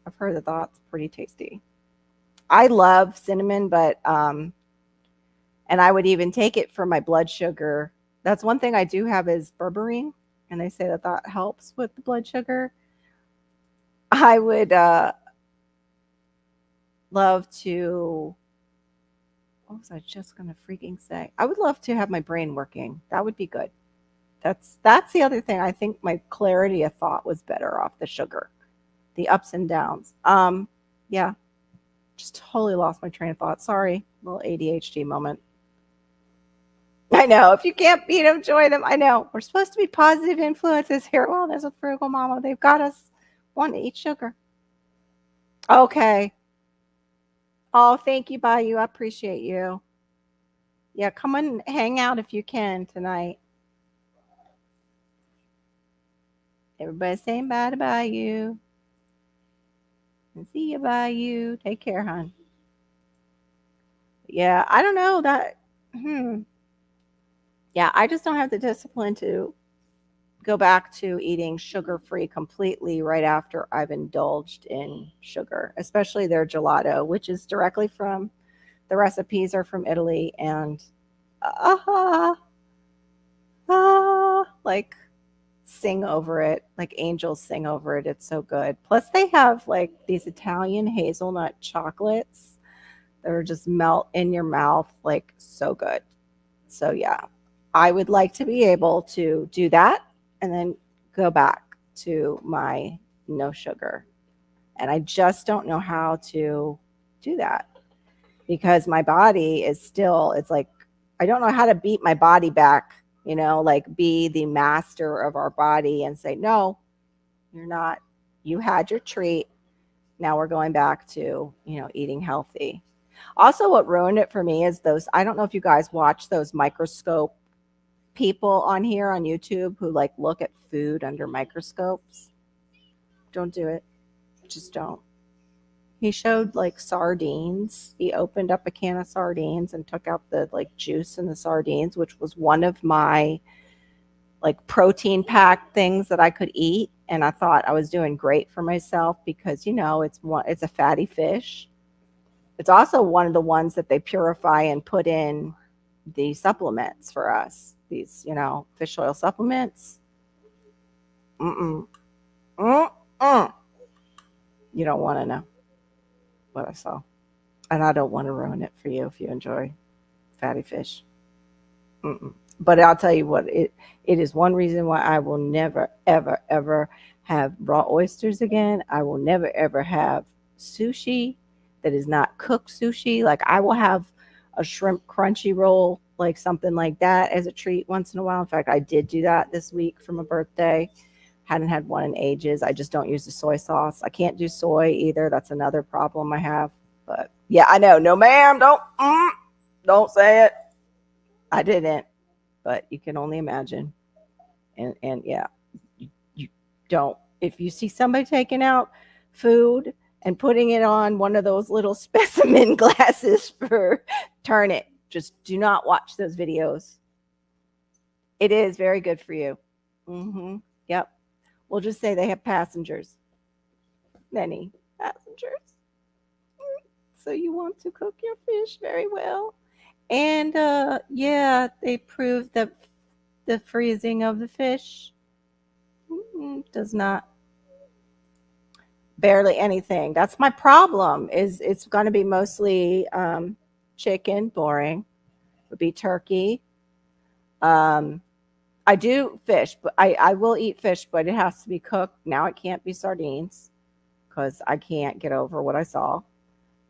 I've heard that that's pretty tasty. I love cinnamon, but and I would even take it for my blood sugar. That's one thing I do have is berberine, and they say that helps with the blood sugar. I would love to. What was I just gonna freaking say? I would love to have my brain working. That would be good. That's the other thing. I think my clarity of thought was better off the sugar, the ups and downs. Yeah, just totally lost my train of thought. Sorry, little ADHD moment. I I know. If you can't beat them, join them. I know. We're supposed to be positive influences here. Well, there's a frugal mama. They've got us wanting to eat sugar. Okay. Oh, thank you, Bayou. I appreciate you. Yeah, come on, hang out if you can tonight. Everybody's saying bye to Bayou. And see you, Bayou. Take care, hon. Yeah, I don't know that. Yeah, I just don't have the discipline to go back to eating sugar-free completely right after I've indulged in sugar, especially their gelato, which is directly from the recipes are from Italy, and like sing over it, like angels sing over it. It's so good. Plus, they have like these Italian hazelnut chocolates that are just melt in your mouth, like so good. So yeah, I would like to be able to do that and then go back to my no sugar. And I just don't know how to do that because my body is still, it's like, I don't know how to beat my body back, like be the master of our body and say, no, you're not, you had your treat. Now we're going back to, eating healthy. Also, what ruined it for me is those, I don't know if you guys watch those microscope people on here on YouTube who like look at food under microscopes. Don't do it. Just don't. He showed like sardines. He opened up a can of sardines and took out the like juice in the sardines, which was one of my like protein packed things that I could eat. And I thought I was doing great for myself because, it's a fatty fish. It's also one of the ones that they purify and put in the supplements for us. These, fish oil supplements. Mm-mm. Mm-mm. You don't want to know what I saw. And I don't want to ruin it for you if you enjoy fatty fish. Mm-mm. But I'll tell you what, it is one reason why I will never, ever, ever have raw oysters again. I will never, ever have sushi that is not cooked sushi. Like I will have a shrimp crunchy roll, like something like that as a treat once in a while. In fact, I did do that this week for my birthday. Hadn't had one in ages. I just don't use the soy sauce. I can't do soy either. That's another problem I have. But yeah, I know. No, ma'am, don't say it. I didn't, but you can only imagine. And yeah, you don't. If you see somebody taking out food and putting it on one of those little specimen glasses turn it. Just do not watch those videos. It is very good for you. Mm-hmm. Yep. We'll just say they have passengers. Many passengers. So you want to cook your fish very well. And yeah, they proved that the freezing of the fish does not barely anything. That's my problem. Is it's going to be mostly chicken, boring. Would be turkey. I do fish, but I will eat fish, but it has to be cooked. Now it can't be sardines because I can't get over what I saw.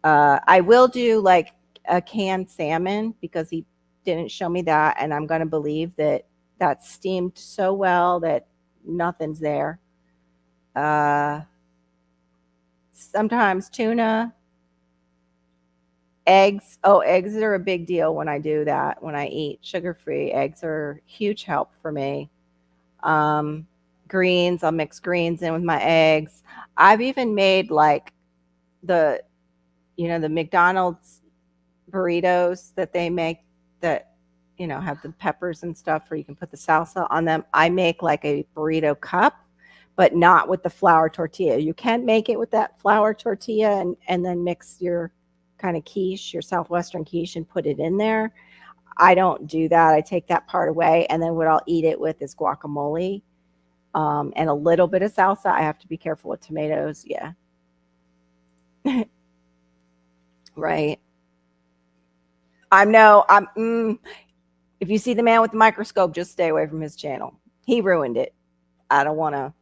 I will do like a canned salmon because he didn't show me that, and I'm going to believe that that's steamed so well that nothing's there. Sometimes tuna, eggs. Oh, eggs are a big deal when I do that. When I eat sugar-free, eggs are huge help for me. Greens, I'll mix greens in with my eggs. I've even made like the the McDonald's burritos that they make that have the peppers and stuff where you can put the salsa on them. I make like a burrito cup, but not with the flour tortilla. You can make it with that flour tortilla and then mix your kind of quiche, your Southwestern quiche, and put it in there. I don't do that. I take that part away, and then what I'll eat it with is guacamole and a little bit of salsa. I have to be careful with tomatoes. Yeah. Right. If you see the man with the microscope, just stay away from his channel. He ruined it. I don't want to.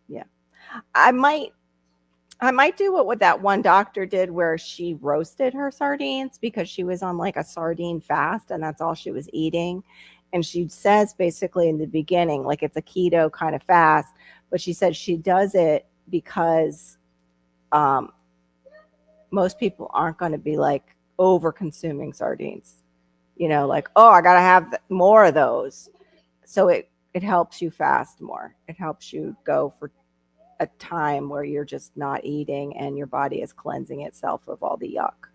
Yeah. I might I might do what that one doctor did where she roasted her sardines because she was on like a sardine fast and that's all she was eating. And she says basically in the beginning, like it's a keto kind of fast, but she said she does it because um, most people aren't going to be like over consuming sardines, like, oh, I got to have more of those. So it helps you fast more. It helps you go for a time where you're just not eating and your body is cleansing itself of all the yuck.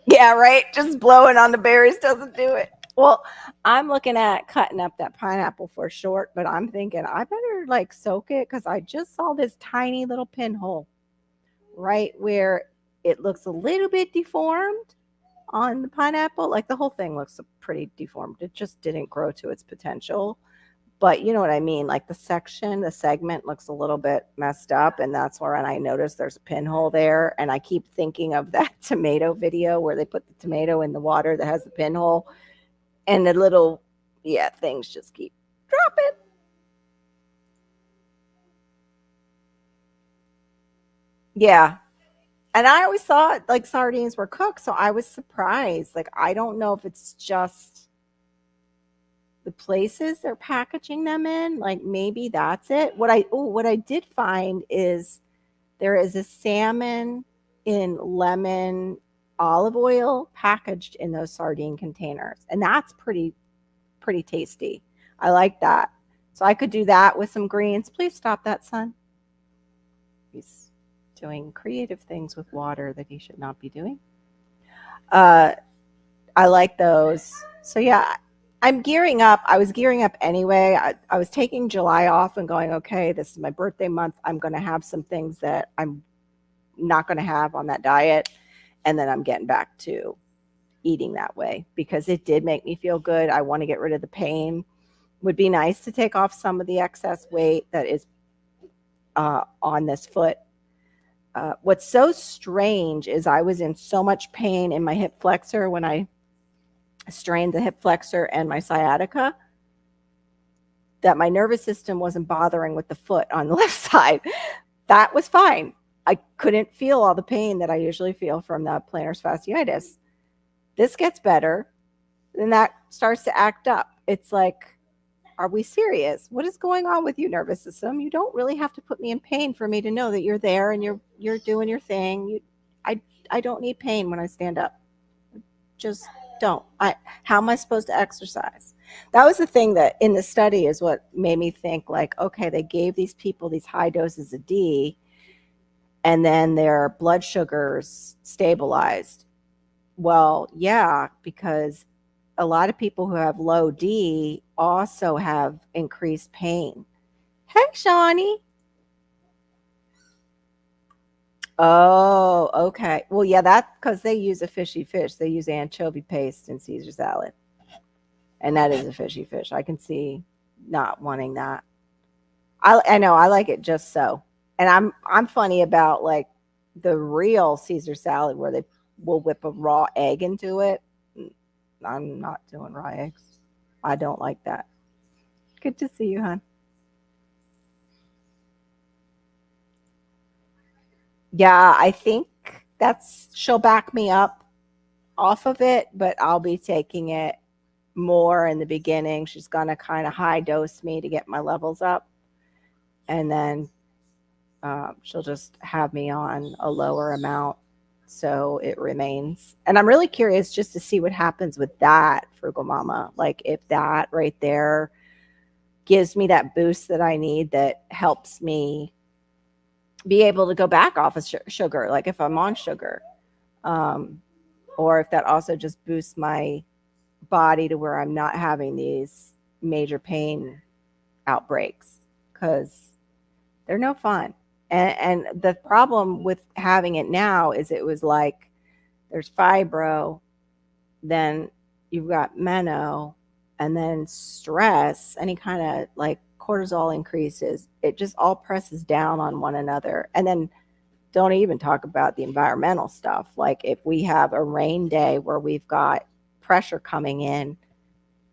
Yeah, right. Just blowing on the berries doesn't do it. Well, I'm looking at cutting up that pineapple for short, but I'm thinking I better like soak it because I just saw this tiny little pinhole right where it looks a little bit deformed on the pineapple. Like the whole thing looks pretty deformed. It just didn't grow to its potential. But you know what I mean? Like the segment looks a little bit messed up. And that's where I noticed there's a pinhole there. And I keep thinking of that tomato video where they put the tomato in the water that has the pinhole. And the little, things just keep dropping. Yeah. And I always thought like sardines were cooked. So I was surprised. Like, I don't know if it's just the places they're packaging them in. Like maybe that's it. What I did find is there is a salmon in lemon olive oil packaged in those sardine containers, and that's pretty tasty. I like that. So I could do that with some greens. Please stop that, son. He's doing creative things with water that he should not be doing. Uh, I like those. So yeah, I'm gearing up. I was gearing up anyway. I was taking July off and going, okay, this is my birthday month. I'm going to have some things that I'm not going to have on that diet. And then I'm getting back to eating that way because it did make me feel good. I want to get rid of the pain. Would be nice to take off some of the excess weight that is on this foot. What's so strange is I was in so much pain in my hip flexor when I strained the hip flexor and my sciatica that my nervous system wasn't bothering with the foot on the left side. That was fine. I couldn't feel all the pain that I usually feel from the plantar fasciitis. This gets better, then that starts to act up. It's like, are we serious? What is going on with you, nervous system? You don't really have to put me in pain for me to know that you're there and you're doing your thing. I don't need pain when I stand up. Just don't. How am I supposed to exercise? That was the thing that in the study is what made me think like, okay, they gave these people these high doses of D and then their blood sugars stabilized. Well, yeah, because a lot of people who have low D also have increased pain. Hey, Shawnee. Oh, okay. Well, yeah, that's because they use a fishy fish. They use anchovy paste in Caesar salad. And that is a fishy fish. I can see not wanting that. I know I like it just so. And I'm funny about like the real Caesar salad where they will whip a raw egg into it. I'm not doing raw eggs. I don't like that. Good to see you, hon. Yeah, I think she'll back me up off of it, but I'll be taking it more in the beginning. She's gonna kind of high dose me to get my levels up, and then she'll just have me on a lower amount so it remains. And I'm really curious just to see what happens with that Frugal Mama. Like if that right there gives me that boost that I need that helps me be able to go back off of sugar, like if I'm on sugar, um, or if that also just boosts my body to where I'm not having these major pain outbreaks because they're no fun. And the problem with having it now is it was like there's fibro, then you've got meno, and then stress, any kind of like cortisol increases. It just all presses down on one another. And then don't even talk about the environmental stuff. Like if we have a rain day where we've got pressure coming in,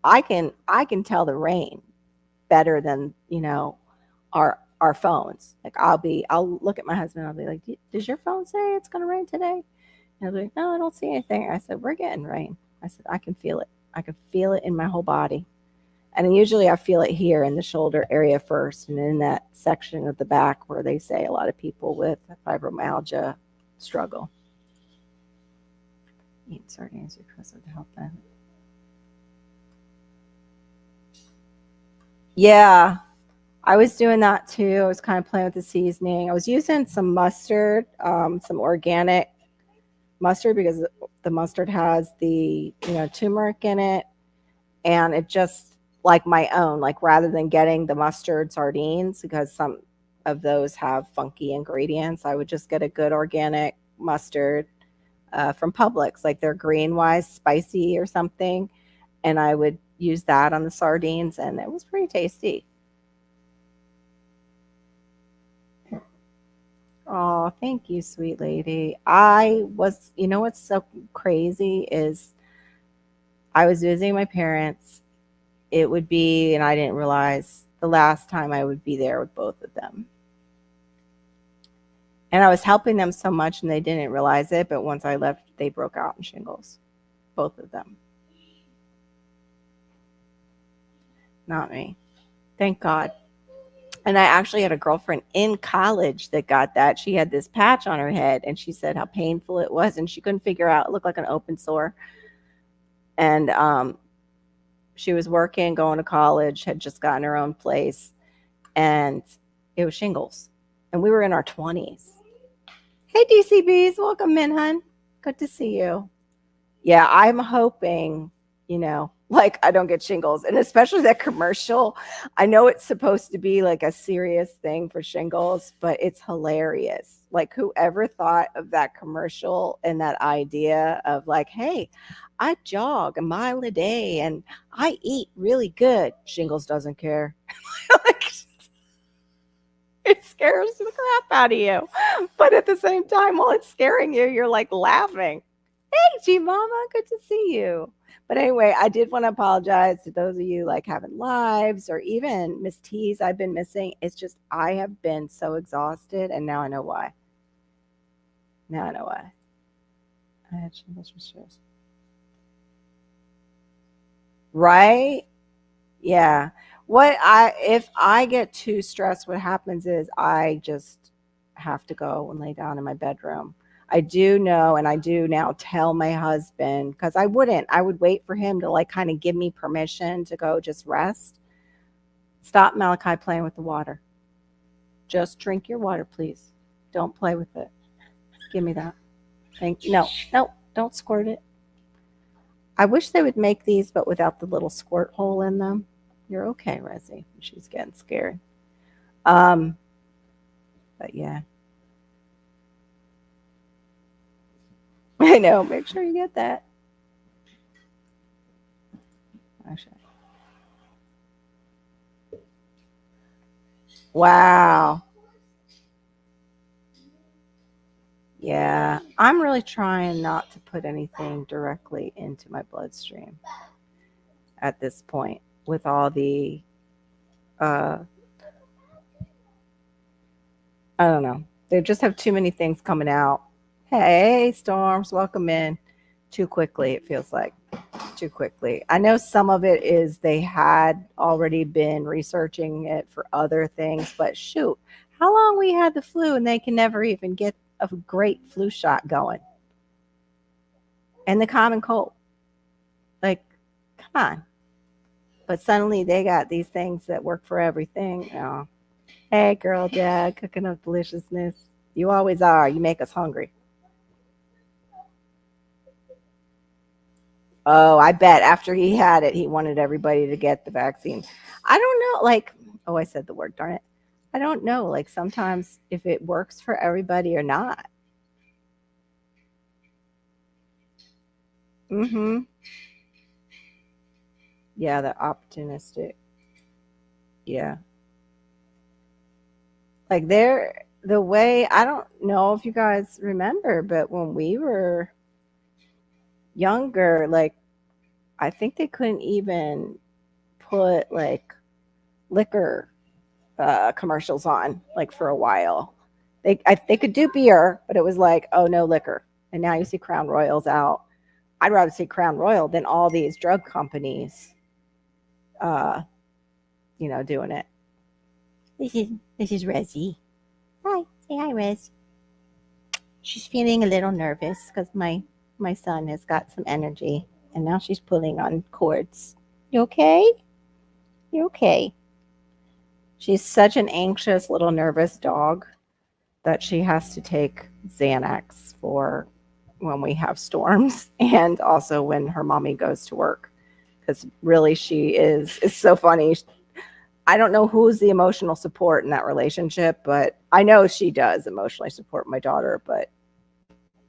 I can tell the rain. better than, our phones. Like I'll look at my husband, I'll be like, does your phone say it's going to rain today? And he'll be like, no, I don't see anything. I said, we're getting rain. I said, I can feel it. I can feel it in my whole body. And usually I feel it here in the shoulder area first, and in that section of the back where they say a lot of people with fibromyalgia struggle. Eat sardines because of the health benefit. Yeah, I was doing that too. I was kind of playing with the seasoning. I was using some mustard, some organic mustard, because the mustard has the turmeric in it, and it just like my own, like rather than getting the mustard sardines, because some of those have funky ingredients, I would just get a good organic mustard from Publix, like their green wise spicy or something, and I would use that on the sardines, and it was pretty tasty. Oh, thank you, sweet lady. What's so crazy is I was visiting my parents. It would be, and I didn't realize the last time I would be there with both of them. And I was helping them so much and they didn't realize it. But once I left, they broke out in shingles, both of them. Not me. Thank God. And I actually had a girlfriend in college that got that. She had this patch on her head and she said how painful it was. And she couldn't figure out, it looked like an open sore. And she was working, going to college, had just gotten her own place. And it was shingles. And we were in our 20s. Hey, DCBs, welcome in, hun. Good to see you. Yeah, I'm hoping, like I don't get shingles. And especially that commercial. I know it's supposed to be like a serious thing for shingles, but it's hilarious. Like whoever thought of that commercial and that idea of like, hey, I jog a mile a day and I eat really good. Shingles doesn't care. Like, it scares the crap out of you. But at the same time, while it's scaring you, you're like laughing. Hey, G Mama, good to see you. But anyway, I did want to apologize to those of you like having lives, or even Miss T's I've been missing. It's just I have been so exhausted, and now I know why. Now I know why. I had shingles for stress. Right? Yeah. If I get too stressed, what happens is I just have to go and lay down in my bedroom. I do know, and I do now tell my husband, because I would wait for him to like kind of give me permission to go just rest. Stop, Malachi, playing with the water. Just drink your water, please. Don't play with it. Give me that. Thank you. No, no, don't squirt it. I wish they would make these, but without the little squirt hole in them. You're okay, Rezzy. She's getting scared. Um, but yeah. I know. Make sure you get that. Actually. Wow. Yeah. I'm really trying not to put anything directly into my bloodstream at this point with all the uh I don't know. They just have too many things coming out. Hey, Storms, welcome in. Too quickly, it feels like. Too quickly. I know some of it is they had already been researching it for other things, but shoot, how long we had the flu and they can never even get a great flu shot going? And the common cold. Like, come on. But suddenly they got these things that work for everything. Oh. Hey, girl, dad, cooking up deliciousness. You always are. You make us hungry. Oh, I bet after he had it, he wanted everybody to get the vaccine. I don't know. Like, oh, I said the word, darn it. I don't know. Like, sometimes if it works for everybody or not. Mm-hmm. Yeah, the opportunistic. Yeah. Like, the way, I don't know if you guys remember, but when we were younger, like, I think they couldn't even put, like, liquor commercials on, like for a while. They could do beer, but it was like, oh, no liquor. And now you see Crown Royals out. I'd rather see Crown Royal than all these drug companies, uh, doing it. This is Rezzy. Hi, say hi, Rez. She's feeling a little nervous because my son has got some energy, and now she's pulling on cords. You okay? You okay? She's such an anxious little nervous dog that she has to take Xanax for when we have storms and also when her mommy goes to work. Because really, it's so funny. I don't know who's the emotional support in that relationship, but I know she does emotionally support my daughter, but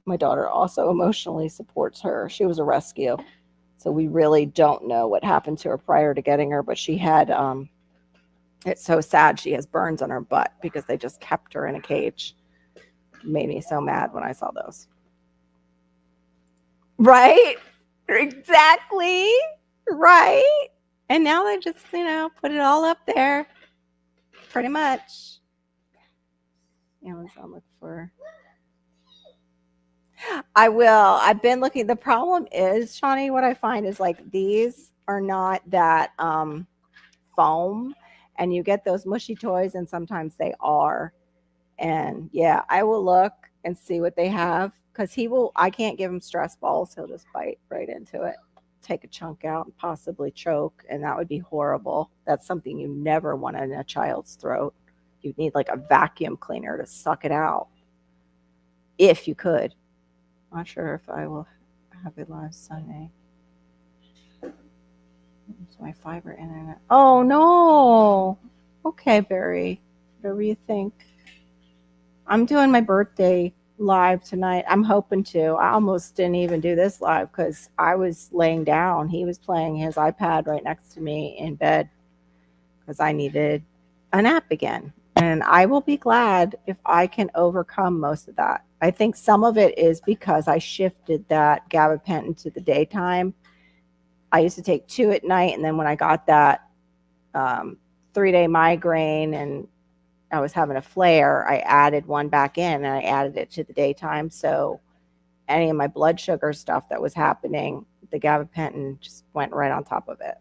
my daughter also emotionally supports her. She was a rescue. So we really don't know what happened to her prior to getting her, but she had, it's so sad. She has burns on her butt because they just kept her in a cage. Made me so mad when I saw those. Right? Exactly. Right? And now they just, put it all up there. Pretty much. Amazon, look for. I will. I've been looking. The problem is, Shawnee, what I find is like these are not that foam, and you get those mushy toys, and sometimes they are. And yeah, I will look and see what they have because I can't give him stress balls. He'll just bite right into it, take a chunk out, and possibly choke. And that would be horrible. That's something you never want in a child's throat. You'd need like a vacuum cleaner to suck it out if you could. Not sure if I will have it live Sunday. It's my fiber internet. Oh no. Okay, Barry. Whatever you think. I'm doing my birthday live tonight. I'm hoping to. I almost didn't even do this live because I was laying down. He was playing his iPad right next to me in bed because I needed a nap again. And I will be glad if I can overcome most of that. I think some of it is because I shifted that gabapentin to the daytime. I used to take 2 at night, and then when I got that 3-day migraine and I was having a flare, I added 1 back in, and I added it to the daytime. So any of my blood sugar stuff that was happening, the gabapentin just went right on top of it.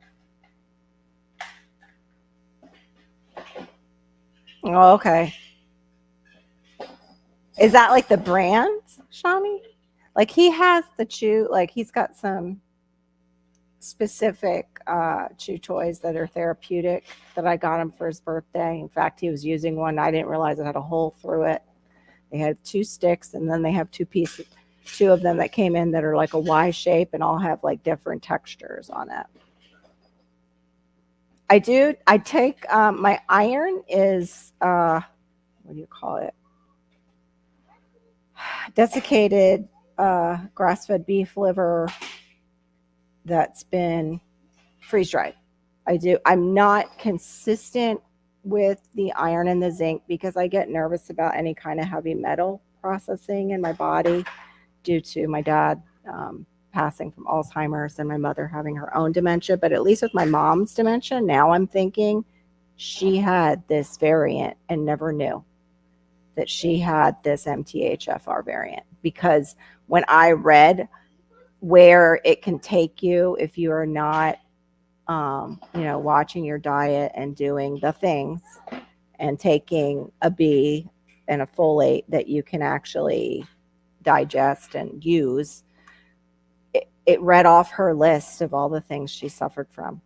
Oh, okay. Is that like the brand, Shami? Like he has the chew, like he's got some specific chew toys that are therapeutic that I got him for his birthday. In fact, he was using one. I didn't realize it had a hole through it. They had 2 sticks, and then they have 2 pieces, 2 of them that came in that are like a Y shape and all have like different textures on it. I take my iron is what do you call it? Desiccated grass-fed beef liver that's been freeze-dried. I'm not consistent with the iron and the zinc because I get nervous about any kind of heavy metal processing in my body due to my dad passing from Alzheimer's and my mother having her own dementia. But at least with my mom's dementia, now I'm thinking she had this variant and never knew that she had this MTHFR variant, because when I read where it can take you if you are not watching your diet and doing the things and taking a B and a folate that you can actually digest and use, it read off her list of all the things she suffered from.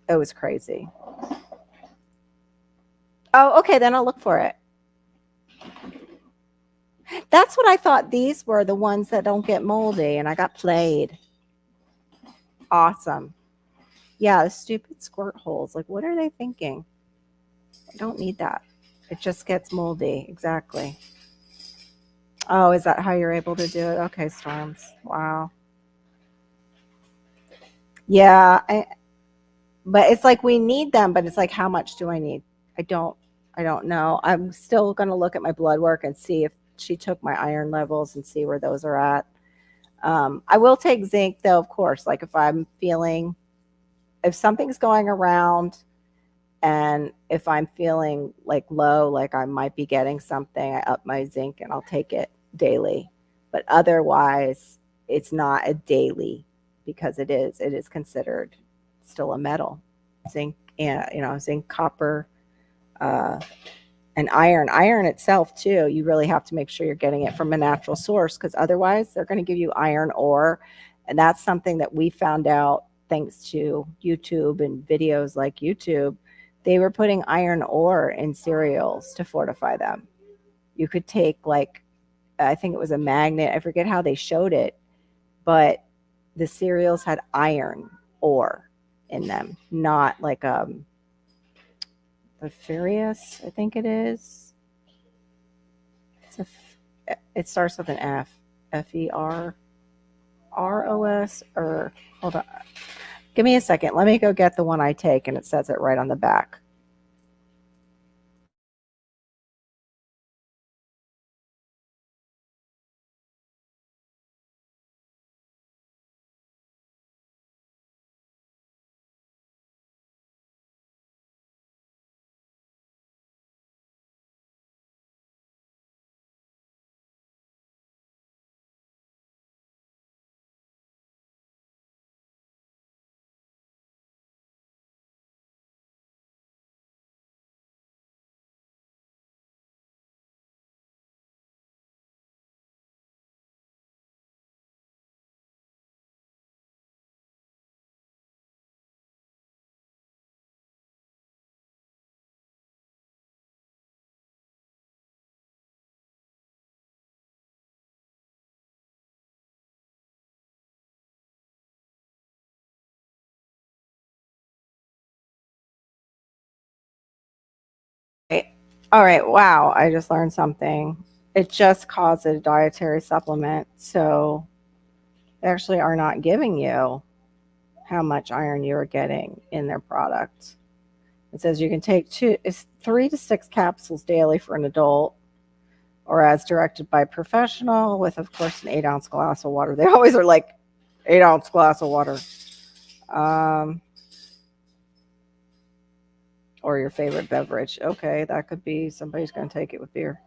It was crazy. Oh, okay, then I'll look for it. That's what I thought these were, the ones that don't get moldy, and I got played. Awesome. Yeah, the stupid squirt holes. Like, what are they thinking? I don't need that. It just gets moldy. Exactly. Oh, is that how you're able to do it? Okay, Storms. Wow. Yeah, but it's like we need them, but it's like, how much do I need? I don't know. I'm still going to look at my blood work and see if she took my iron levels and see where those are at. I will take zinc though, of course. Like if something's going around And if I'm feeling like low, like I might be getting something, I up my zinc and I'll take it daily. But otherwise, it's not a daily because it is considered still a metal. Zinc, and zinc, copper, uh, and iron. Iron itself, too, you really have to make sure you're getting it from a natural source because otherwise they're going to give you iron ore. And that's something that we found out thanks to YouTube and videos like YouTube. They were putting iron ore in cereals to fortify them. You could take, like, I think it was a magnet. I forget how they showed it, but the cereals had iron ore in them, not like the Furious, I think it is. It starts with an F, FERROS, or hold on. Give me a second. Let me go get the one I take, and it says it right on the back. All right. Wow. I just learned something. It just calls it a dietary supplement. So they actually are not giving you how much iron you're getting in their product. It says you can take 3 to 6 capsules daily for an adult, or as directed by professional, with, of course, an 8-ounce glass of water. They always are like 8-ounce glass of water. Or your favorite beverage. Okay, that could be somebody's going to take it with beer.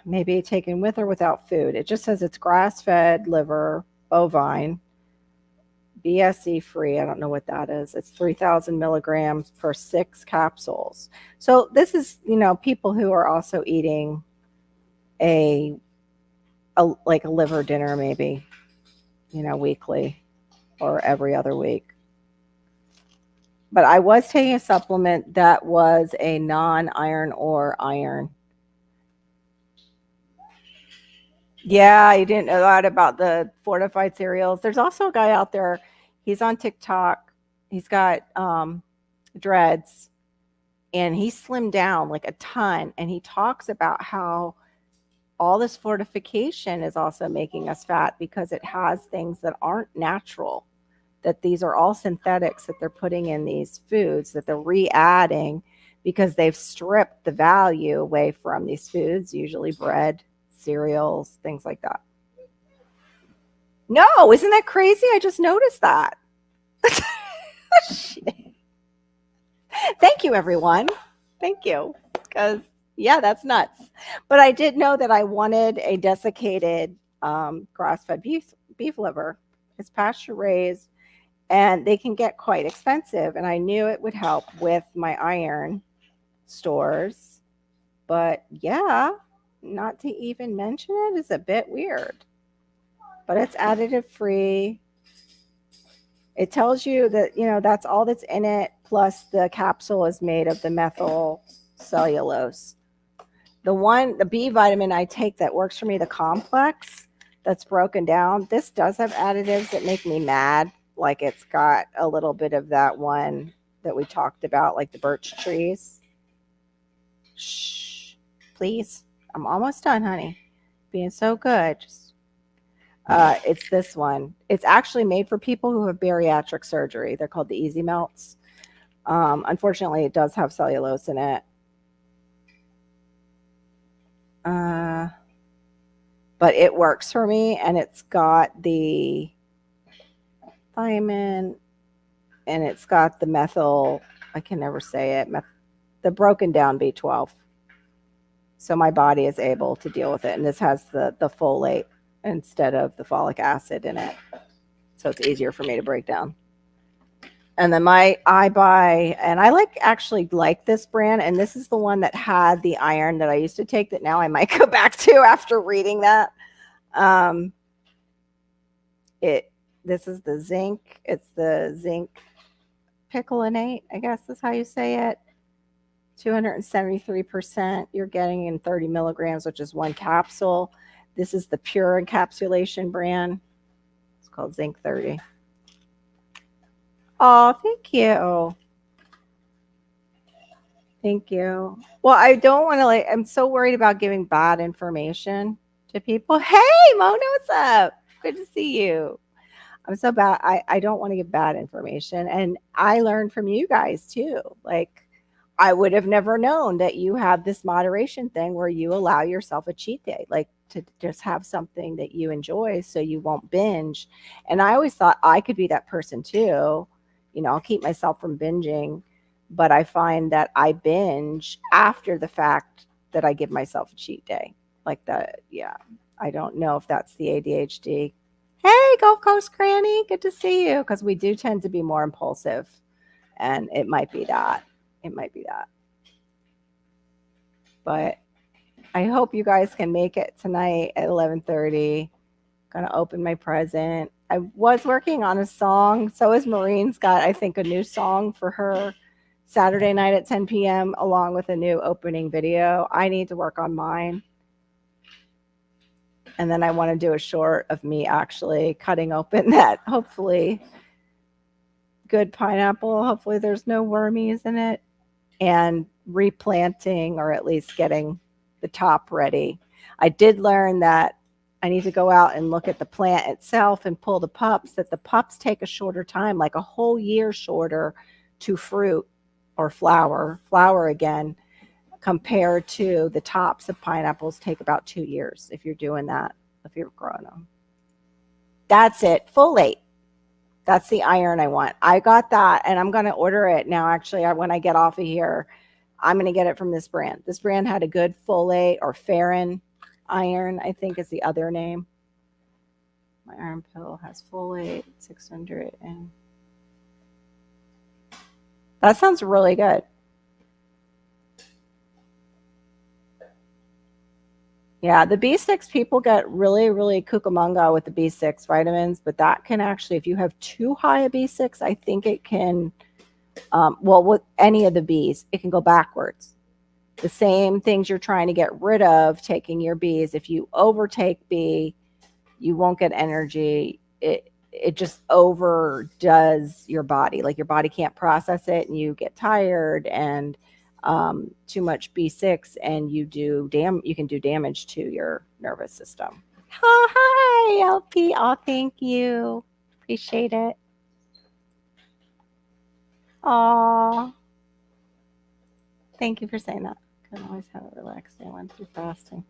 Maybe taken with or without food. It just says it's grass-fed, liver, bovine, BSE free. I don't know what that is. It's 3,000 milligrams per 6 capsules. So this is, people who are also eating a like a liver dinner, maybe, weekly or every other week. But I was taking a supplement that was a non-iron ore iron. Yeah, you didn't know that about the fortified cereals. There's also a guy out there. He's on TikTok. He's got dreads, and he slimmed down like a ton. And he talks about how all this fortification is also making us fat because it has things that aren't natural, that these are all synthetics that they're putting in these foods, that they're re-adding because they've stripped the value away from these foods, usually bread, cereals, things like that. No, isn't that crazy? I just noticed that. Thank you, everyone. Thank you. Because, yeah, that's nuts. But I did know that I wanted a desiccated grass-fed beef liver. It's pasture raised, and they can get quite expensive. And I knew it would help with my iron stores. But yeah, not to even mention it is a bit weird. But it's additive free. It tells you that, that's all that's in it. Plus the capsule is made of the methyl cellulose. The B vitamin I take that works for me, the complex that's broken down, this does have additives that make me mad. Like it's got a little bit of that one that we talked about, like the birch trees. Shh, please. I'm almost done, honey. Being so good. It's this one. It's actually made for people who have bariatric surgery. They're called the Easy Melts. Unfortunately, it does have cellulose in it. But it works for me, and it's got the thiamine, and it's got the methyl I can never say it. The broken down B12. So my body is able to deal with it. And this has the folate instead of the folic acid in it. So it's easier for me to break down. And then I buy, and I actually like this brand. And this is the one that had the iron that I used to take that now I might go back to after reading that. This is the zinc. It's the zinc picolinate, I guess is how you say it. 273% you're getting in 30 milligrams, which is one capsule. This is the pure encapsulation brand. It's called Zinc 30. Oh, thank you. Thank you. Well, I don't want to I'm so worried about giving bad information to people. Hey, Mona, what's up? Good to see you. I'm so bad. I don't want to give bad information. And I learned from you guys too. Like, I would have never known that you have this moderation thing where you allow yourself a cheat day, like to just have something that you enjoy so you won't binge. And I always thought I could be that person too. I'll keep myself from binging, but I find that I binge after the fact that I give myself a cheat day like that. Yeah. I don't know if that's the ADHD. Hey, Gulf Coast Granny, good to see you. Because we do tend to be more impulsive, and it might be that. It might be that. But I hope you guys can make it tonight at 11:30. Gonna open my present. I was working on a song. So is Maureen's got, I think, a new song for her Saturday night at 10 p.m. along with a new opening video. I need to work on mine. And then I want to do a short of me actually cutting open that hopefully good pineapple. Hopefully there's no wormies in it. And replanting, or at least getting the top ready. I did learn that I need to go out and look at the plant itself and pull the pups, that the pups take a shorter time, like a whole year shorter to fruit or flower again, compared to the tops of pineapples take about 2 years if you're doing that, if you're growing them. That's it. Folate. That's the iron I want. I got that, and I'm going to order it now. Actually, when I get off of here, I'm going to get it from this brand. This brand had a good folate or ferrin iron, I think is the other name. My iron pill has folate, 600. And that sounds really good. Yeah, the B6, people get really, really cucamonga with the B6 vitamins, but that can actually, if you have too high a B6, I think it can, with any of the Bs, it can go backwards. The same things you're trying to get rid of, taking your Bs, if you overtake B, you won't get energy. It just overdoes your body. Like your body can't process it, and you get tired, and too much B6, and you can do damage to your nervous system. Oh, hi, LP. Oh, thank you. Appreciate it. Oh, thank you for saying that. Can always have a relaxed day. I went through fasting.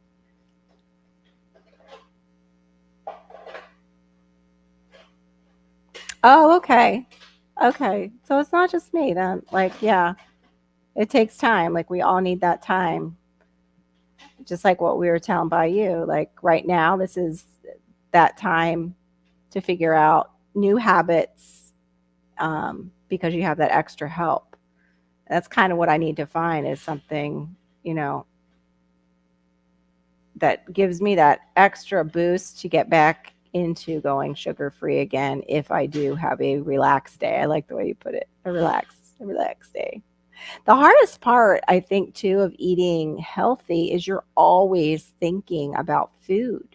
Oh, okay. Okay. So it's not just me then. Like, yeah, it takes time. Like, we all need that time. Just like what we were telling by you. Like, right now, this is that time to figure out new habits because you have that extra help. That's kind of what I need to find, is something, that gives me that extra boost to get back into going sugar free again if I do have a relaxed day. I like the way you put it, a relaxed day. The hardest part, I think, too, of eating healthy is you're always thinking about food.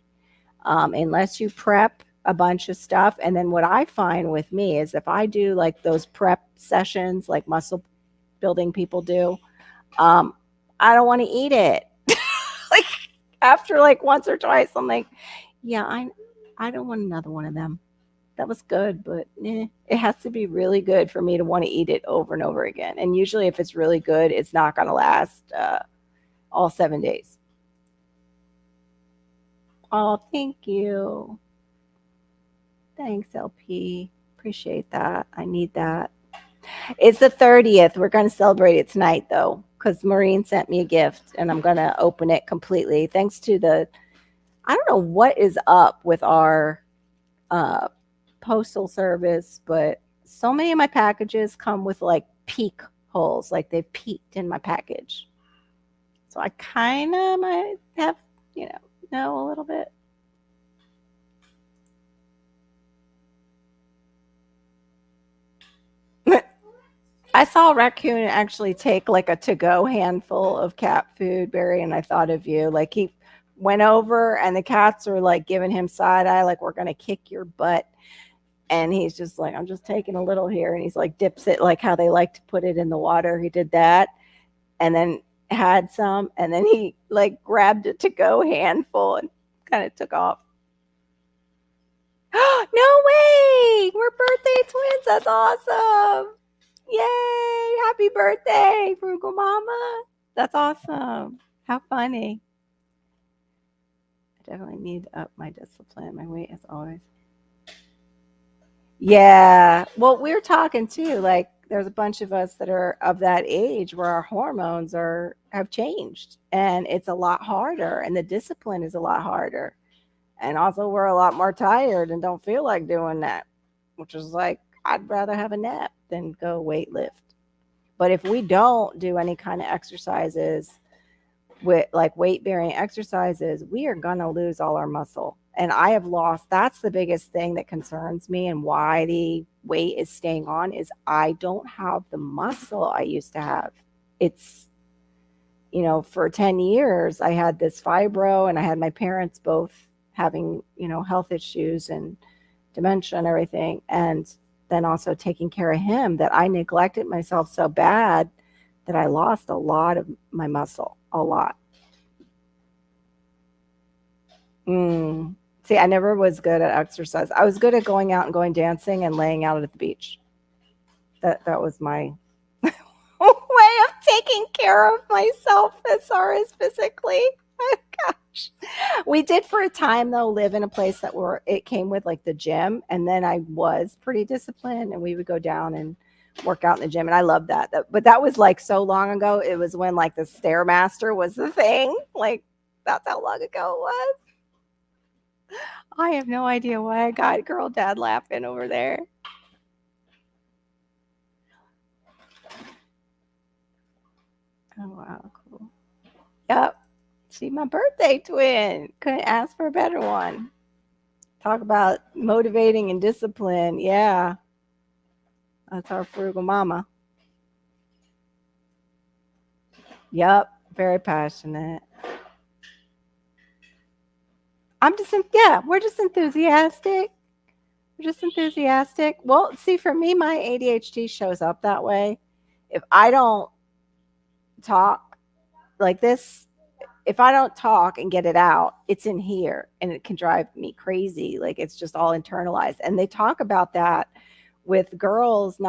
Unless you prep a bunch of stuff. And then what I find with me is if I do like those prep sessions like muscle building people do, I don't want to eat it. Like after like once or twice, I'm like, yeah, I don't want another one of them. That was good, but it has to be really good for me to want to eat it over and over again. And usually if it's really good, it's not going to last all 7 days. Oh, thank you. Thanks, LP. Appreciate that. I need that. It's the 30th. We're going to celebrate it tonight, though, because Maureen sent me a gift, and I'm going to open it completely. Thanks to I don't know what is up with our uh, postal service, but so many of my packages come with like peek holes, like they've peeked in my package. So I kind of might have, know a little bit. I saw a raccoon actually take like a to-go handful of cat food, Barry, and I thought of you. Like he went over and the cats were like giving him side eye, like we're gonna kick your butt. And he's just like, I'm just taking a little here. And he's like dips it like how they like to put it in the water. He did that and then had some, and then he like grabbed a to-go handful and kind of took off. No way! We're birthday twins. That's awesome. Yay! Happy birthday, Frugal Mama. That's awesome. How funny. I definitely need to up my discipline. My weight as always. Yeah. Well, we were talking too. Like, there's a bunch of us that are of that age where our hormones have changed, and it's a lot harder, and the discipline is a lot harder, and also we're a lot more tired and don't feel like doing that, which is like I'd rather have a nap than go weight lift. But if we don't do any kind of exercises with like weight bearing exercises, we are going to lose all our muscle. And I have lost, that's the biggest thing that concerns me and why the weight is staying on is I don't have the muscle I used to have. It's, for 10 years, I had this fibro and I had my parents both having, health issues and dementia and everything. And then also taking care of him that I neglected myself so bad that I lost a lot of my muscle, a lot. See, I never was good at exercise. I was good at going out and going dancing and laying out at the beach. That was my way of taking care of myself as far as physically. Oh, gosh. We did for a time though live in a place that it came with like the gym, and then I was pretty disciplined and we would go down and work out in the gym, and I loved that. But that was like so long ago. It was when like the Stairmaster was the thing. Like that's how long ago it was. I have no idea why I got girl dad laughing over there. Oh wow, cool. Yep. See, my birthday twin. Couldn't ask for a better one. Talk about motivating and discipline. Yeah. That's our frugal mama. Yep. Very passionate. We're just enthusiastic. We're just enthusiastic. Well, see, for me, my ADHD shows up that way. If I don't talk like this, if I don't talk and get it out, it's in here and it can drive me crazy. Like it's just all internalized. And they talk about that with girls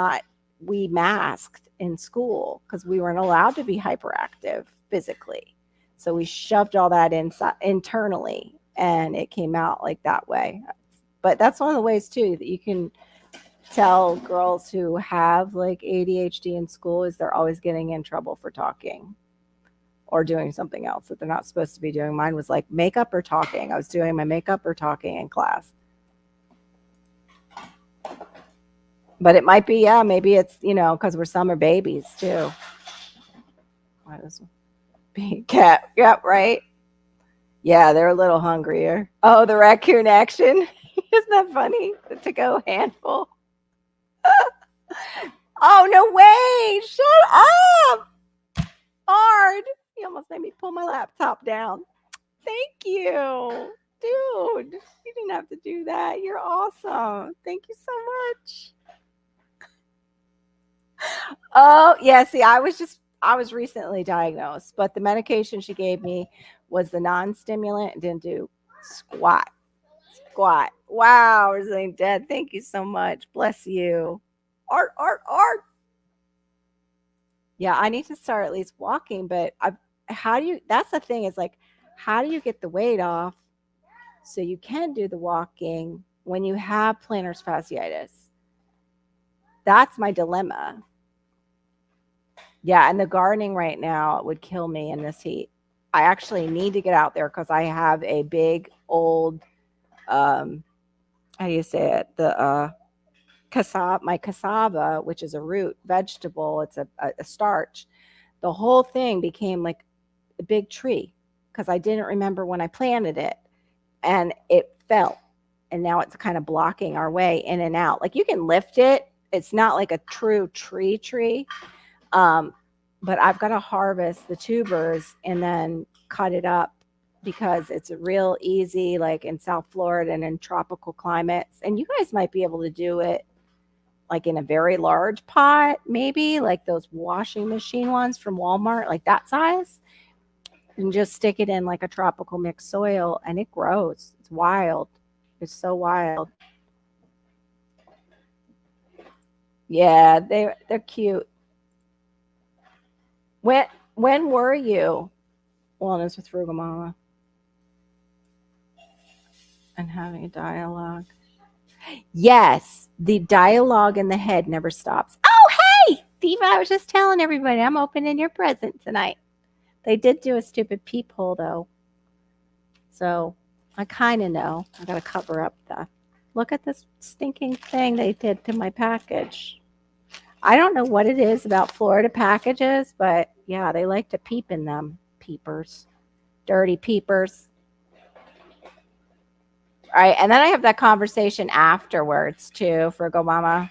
we masked in school because we weren't allowed to be hyperactive physically. So we shoved all that inside internally and it came out like that way. But that's one of the ways too that you can tell girls who have like ADHD in school is they're always getting in trouble for talking or doing something else that they're not supposed to be doing. Mine was like makeup or talking. I was doing my makeup or talking in class. But it might be, maybe it's, because we're summer babies too. Why does be cat? Yep, right. Yeah, they're a little hungrier. Oh, the raccoon action. Isn't that funny? The to-go handful. Oh, no way. Shut up. Hard. You almost made me pull my laptop down. Thank you. Dude, you didn't have to do that. You're awesome. Thank you so much. Oh, yeah. See, I was recently diagnosed, but the medication she gave me was the non-stimulant and didn't do squat. Wow, Rosalind Dead. Thank you so much. Bless you. Art. Yeah, I need to start at least walking, but that's the thing is like, how do you get the weight off so you can do the walking when you have plantar fasciitis? That's my dilemma. Yeah, and the gardening right now would kill me in this heat. I actually need to get out there because I have a big old, um, how do you say it? The cassava, my cassava, which is a root vegetable. It's a starch. The whole thing became like a big tree because I didn't remember when I planted it, and it fell, and now it's kind of blocking our way in and out. Like you can lift it. It's not like a true tree. Um, but I've got to harvest the tubers and then cut it up because it's a real easy, like in South Florida and in tropical climates. And you guys might be able to do it like in a very large pot, maybe like those washing machine ones from Walmart, like that size, and just stick it in like a tropical mixed soil and it grows. It's wild. It's so wild. Yeah, they're cute. When when were you Wellness with Frugal Mama and having a dialogue? Yes, the dialogue in the head never stops. Oh, hey, Diva, I was just telling everybody I'm opening your present tonight. They did do a stupid peephole, though. So I kind of know. I got to cover up the. Look at this stinking thing they did to my package. I don't know what it is about Florida packages, but yeah, they like to peep in them. Peepers. Dirty peepers. All right. And then I have that conversation afterwards, too, for Go Mama.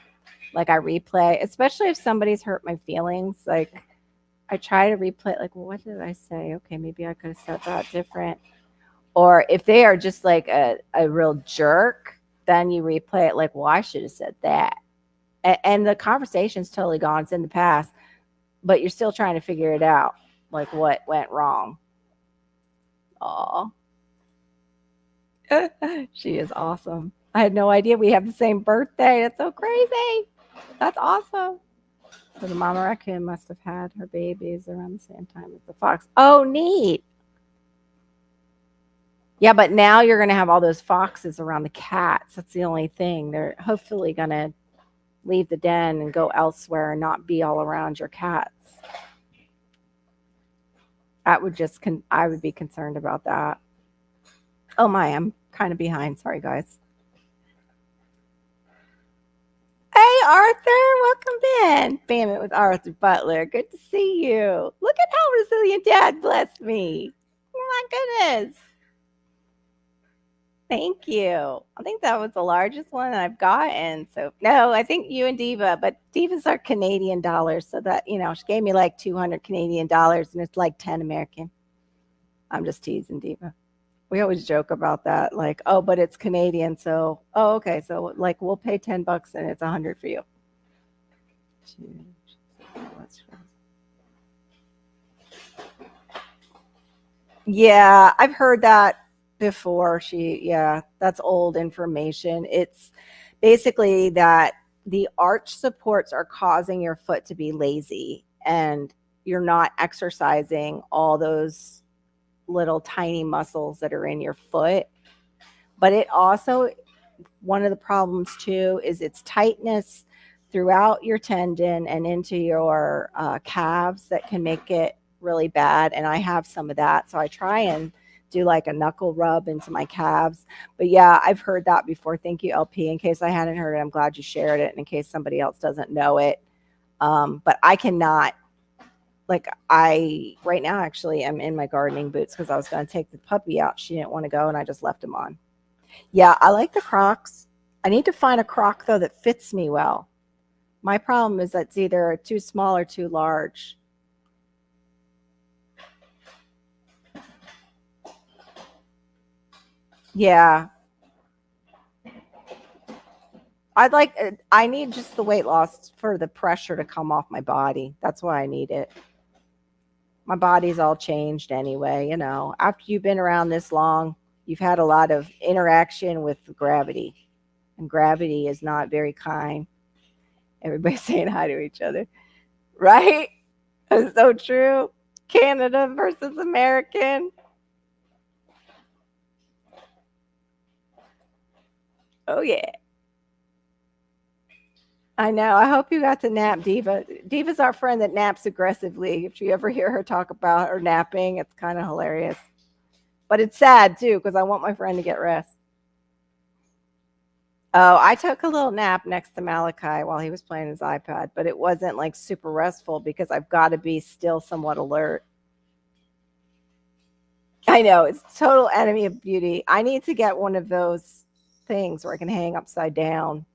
Like I replay, especially if somebody's hurt my feelings. Like I try to replay, like, well, what did I say? Okay, maybe I could have said that different. Or if they are just like a real jerk, then you replay it like, well, I should have said that. And the conversation's totally gone. It's in the past, but you're still trying to figure it out, like what went wrong. Aw. She is awesome. I had no idea we have the same birthday. That's so crazy. That's awesome. So the mama raccoon must have had her babies around the same time as the fox. Oh, neat. Yeah, but now you're going to have all those foxes around the cats. That's the only thing. They're hopefully going to leave the den and go elsewhere and not be all around your cats. That would just, I would be concerned about that. Oh my, I'm kind of behind. Sorry, guys. Hey, Arthur, welcome in. Bam it with Arthur Butler. Good to see you. Look at how resilient Dad blessed me. Oh my goodness. Thank you. I think that was the largest one I've gotten. So no, I think you and Diva, but Diva's are Canadian dollars. So that, she gave me like 200 Canadian dollars and it's like 10 American. I'm just teasing Diva. We always joke about that. Like, oh, but it's Canadian. So, oh, okay. So like we'll pay $10 and it's 100 for you. Yeah, I've heard that before. Yeah, that's old information. It's basically that the arch supports are causing your foot to be lazy and you're not exercising all those little tiny muscles that are in your foot. But it also, one of the problems too, is its tightness throughout your tendon and into your calves that can make it really bad. And I have some of that. So I try and do like a knuckle rub into my calves. But yeah, I've heard that before. Thank you, LP. In case I hadn't heard it, I'm glad you shared it. And in case somebody else doesn't know it. But I cannot, like I, right now actually am in my gardening boots because I was going to take the puppy out. She didn't want to go and I just left him on. Yeah, I like the Crocs. I need to find a Croc though that fits me well. My problem is that it's either too small or too large. Yeah. I need just the weight loss for the pressure to come off my body. That's why I need it. My body's all changed anyway, After you've been around this long, you've had a lot of interaction with gravity. And gravity is not very kind. Everybody's saying hi to each other. Right? That's so true. Canada versus American. Oh, yeah. I know. I hope you got to nap, Diva. Diva's our friend that naps aggressively. If you ever hear her talk about her napping, it's kind of hilarious. But it's sad too because I want my friend to get rest. Oh, I took a little nap next to Malachi while he was playing his iPad, but it wasn't like super restful because I've got to be still somewhat alert. I know it's total enemy of beauty. I need to get one of those things where I can hang upside down,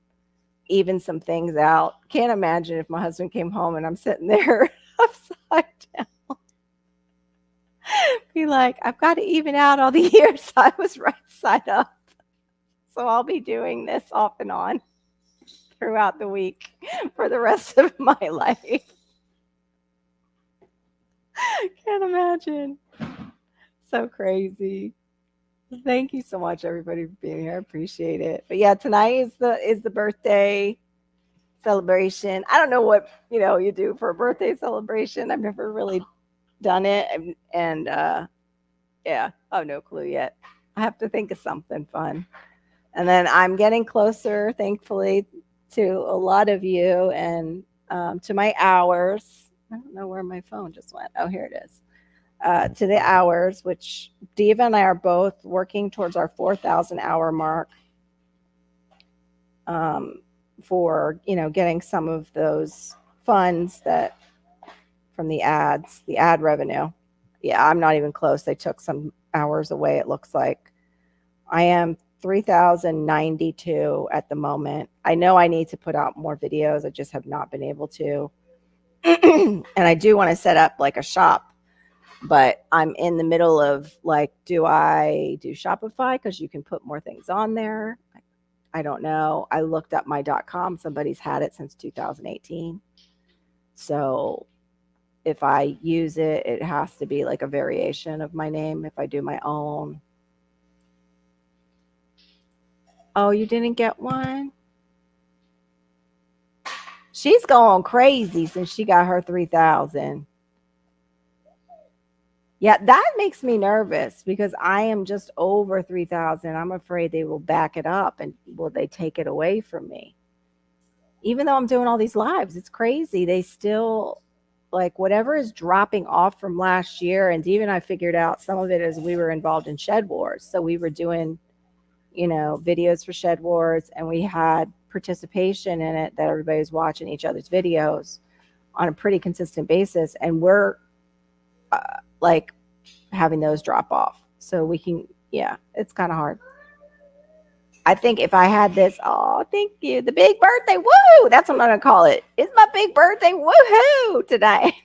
even some things out. Can't imagine if my husband came home and I'm sitting there upside down. Be like, I've got to even out all the years I was right side up. So I'll be doing this off and on throughout the week for the rest of my life. Can't imagine. So crazy. Thank you so much, everybody, for being here. I appreciate it. But yeah, tonight is the birthday celebration. I don't know what you do for a birthday celebration. I've never really done it, and yeah, I have no clue yet. I have to think of something fun. And then I'm getting closer, thankfully, to a lot of you and to my hours. I don't know where my phone just went. Oh, here it is. To the hours, which Diva and I are both working towards our 4,000 hour mark for, getting some of those funds that from the ads, the ad revenue. Yeah, I'm not even close. They took some hours away, it looks like. I am 3,092 at the moment. I know I need to put out more videos. I just have not been able to. And I do want to set up like a shop, but I'm in the middle of like, do I do Shopify? Because you can put more things on there. I don't know. I looked up my .com. Somebody's had it since 2018. So if I use it, it has to be like a variation of my name if I do my own. Oh, you didn't get one? She's going crazy since she got her 3,000. Yeah, that makes me nervous because I am just over 3,000. I'm afraid they will back it up and will they take it away from me? Even though I'm doing all these lives, it's crazy. They still like whatever is dropping off from last year. And even I figured out some of it is we were involved in Shed Wars. So we were doing videos for Shed Wars, and we had participation in it that everybody was watching each other's videos on a pretty consistent basis. And we're like having those drop off. So we can, it's kind of hard. I think if I had this, oh, thank you. The big birthday. Woo! That's what I'm going to call it. It's my big birthday. Woohoo! Today.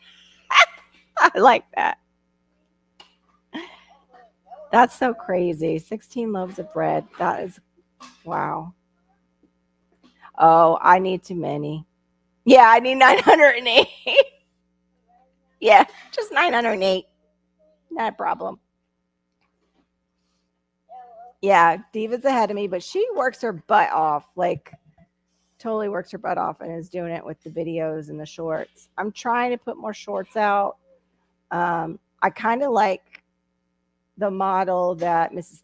I like that. That's so crazy. 16 loaves of bread. That is, wow. Oh, I need too many. Yeah, I need 908. Yeah, just 908. Not a problem. Yeah, Diva's ahead of me, but she works her butt off. Like, totally works her butt off and is doing it with the videos and the shorts. I'm trying to put more shorts out. I kind of like the model that Miss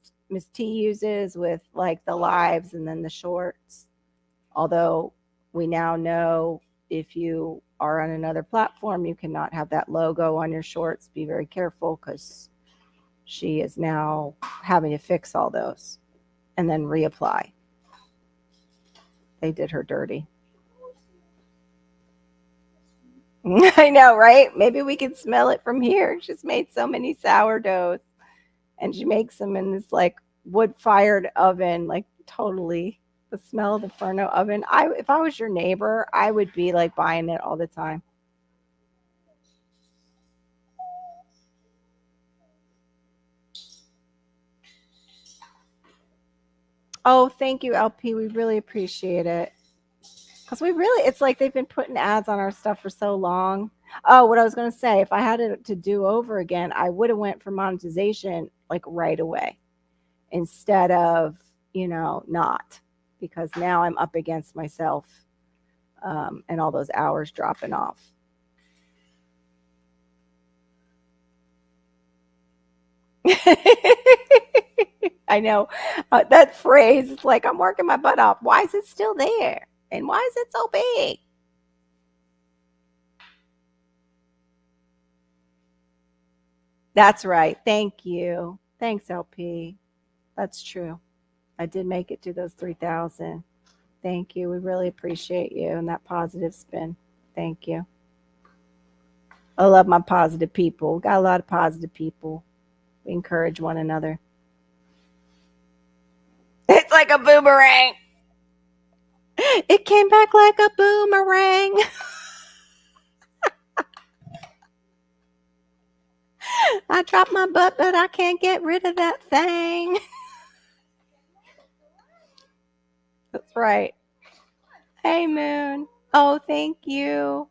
T uses with like the lives and then the shorts. Although we now know if you are on another platform, you cannot have that logo on your shorts. Be very careful because she is now having to fix all those and then reapply. They did her dirty. I know, right? Maybe we can smell it from here. She's made so many sourdoughs, and she makes them in this like wood-fired oven, like totally the smell of the Furno oven. If I was your neighbor, I would be like buying it all the time. Oh, thank you, LP. We really appreciate it. Because it's like they've been putting ads on our stuff for so long. Oh, what I was going to say, if I had it to do over again, I would have went for monetization like right away instead of, not. Because now I'm up against myself and all those hours dropping off. I know that phrase. It's like I'm working my butt off. Why is it still there? And why is it so big? That's right. Thank you. Thanks, LP. That's true. I did make it to those 3,000. Thank you. We really appreciate you and that positive spin. Thank you. I love my positive people. Got a lot of positive people. We encourage one another. It's like a boomerang. It came back like a boomerang. I dropped my butt, but I can't get rid of that thing. That's right. Hey, Moon. Oh, thank you.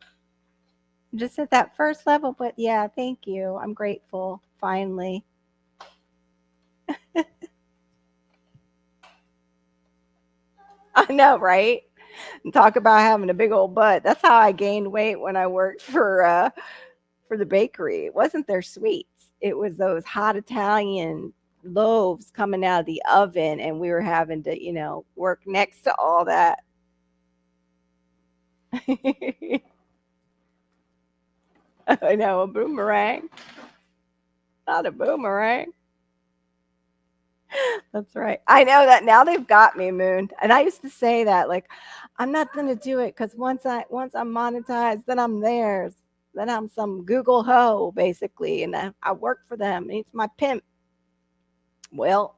Just at that first level, but yeah, thank you. I'm grateful. Finally. I know, right? And talk about having a big old butt. That's how I gained weight when I worked for the bakery. It wasn't their sweets. It was those hot Italian loaves coming out of the oven, and we were having to, work next to all that. I know, a boomerang. Not a boomerang. That's right. I know that now they've got me, Moon. And I used to say that, like, I'm not gonna do it because once I'm monetized, then I'm theirs. Then I'm some Google hoe, basically, and I work for them. He's my pimp. Well,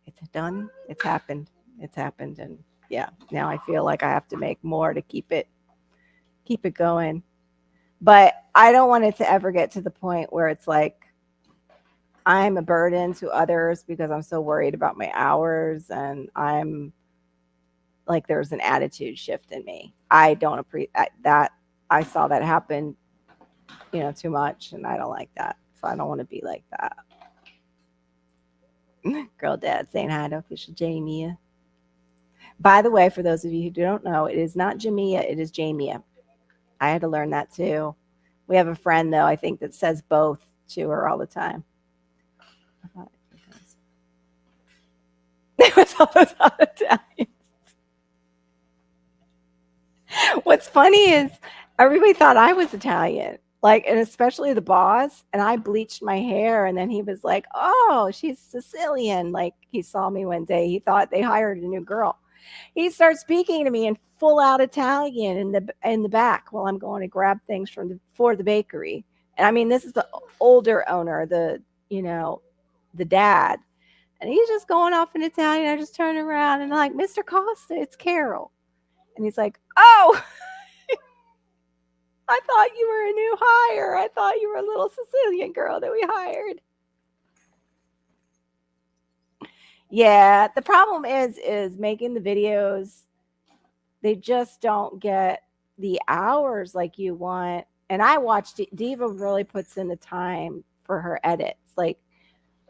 it's done. It's happened. It's happened, and yeah, now I feel like I have to make more to keep it going. But I don't want it to ever get to the point where it's like I'm a burden to others because I'm so worried about my hours, and I'm like there's an attitude shift in me. I don't appreciate that. I saw that happen, too much, and I don't like that. So I don't want to be like that. Girl Dad saying hi to official Jamia. By the way, for those of you who don't know, it is not Jamia, it is Jamia. I had to learn that too. We have a friend though, I think, that says both to her all the time. It was all those hot Italians. What's funny is everybody thought I was Italian, like, and especially the boss. And I bleached my hair, and then he was like, "Oh, she's Sicilian." Like he saw me one day, he thought they hired a new girl. He starts speaking to me in full out Italian in the back while I'm going to grab things for the bakery. And I mean, this is the older owner, the dad, and he's just going off in Italian. I just turn around and I'm like, "Mr. Costa, it's Carol," and he's like, "Oh." I thought you were a new hire. I thought you were a little Sicilian girl that we hired. Yeah, the problem is making the videos. They just don't get the hours like you want. And I watched Diva really puts in the time for her edits. Like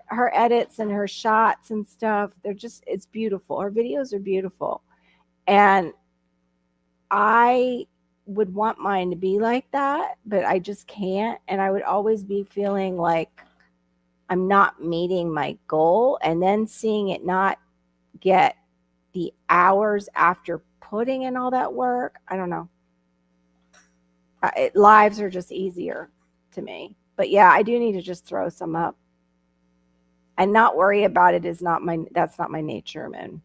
her edits and her shots and stuff, it's beautiful. Her videos are beautiful. And I would want mine to be like that, but I just can't. And I would always be feeling like I'm not meeting my goal, and then seeing it not get the hours after putting in all that work. I don't know. Lives are just easier to me. But yeah, I do need to just throw some up and not worry about it. That's not my nature, man.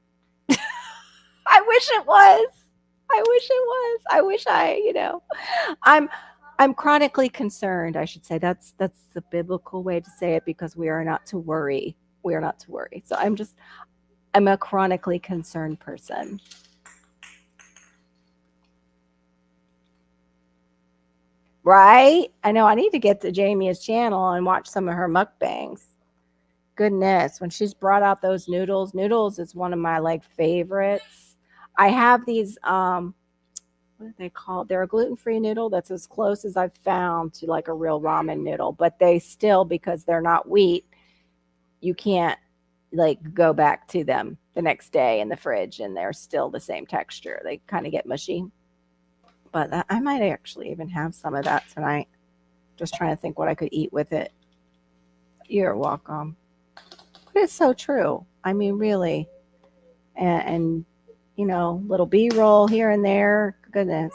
I wish it was. I wish it was. I wish I'm chronically concerned, I should say. That's the biblical way to say it, because we are not to worry. We are not to worry. So I'm a chronically concerned person. Right? I know I need to get to Jamie's channel and watch some of her mukbangs. Goodness, when she's brought out those noodles is one of my like favorites. I have these what are they called? They're a gluten-free noodle that's as close as I've found to like a real ramen noodle, but they still, because they're not wheat, you can't like go back to them the next day in the fridge and they're still the same texture. They kind of get mushy. But I might actually even have some of that tonight. Just trying to think what I could eat with it. You're welcome. But it's so true. I mean, really. And little B-roll here and there. Goodness,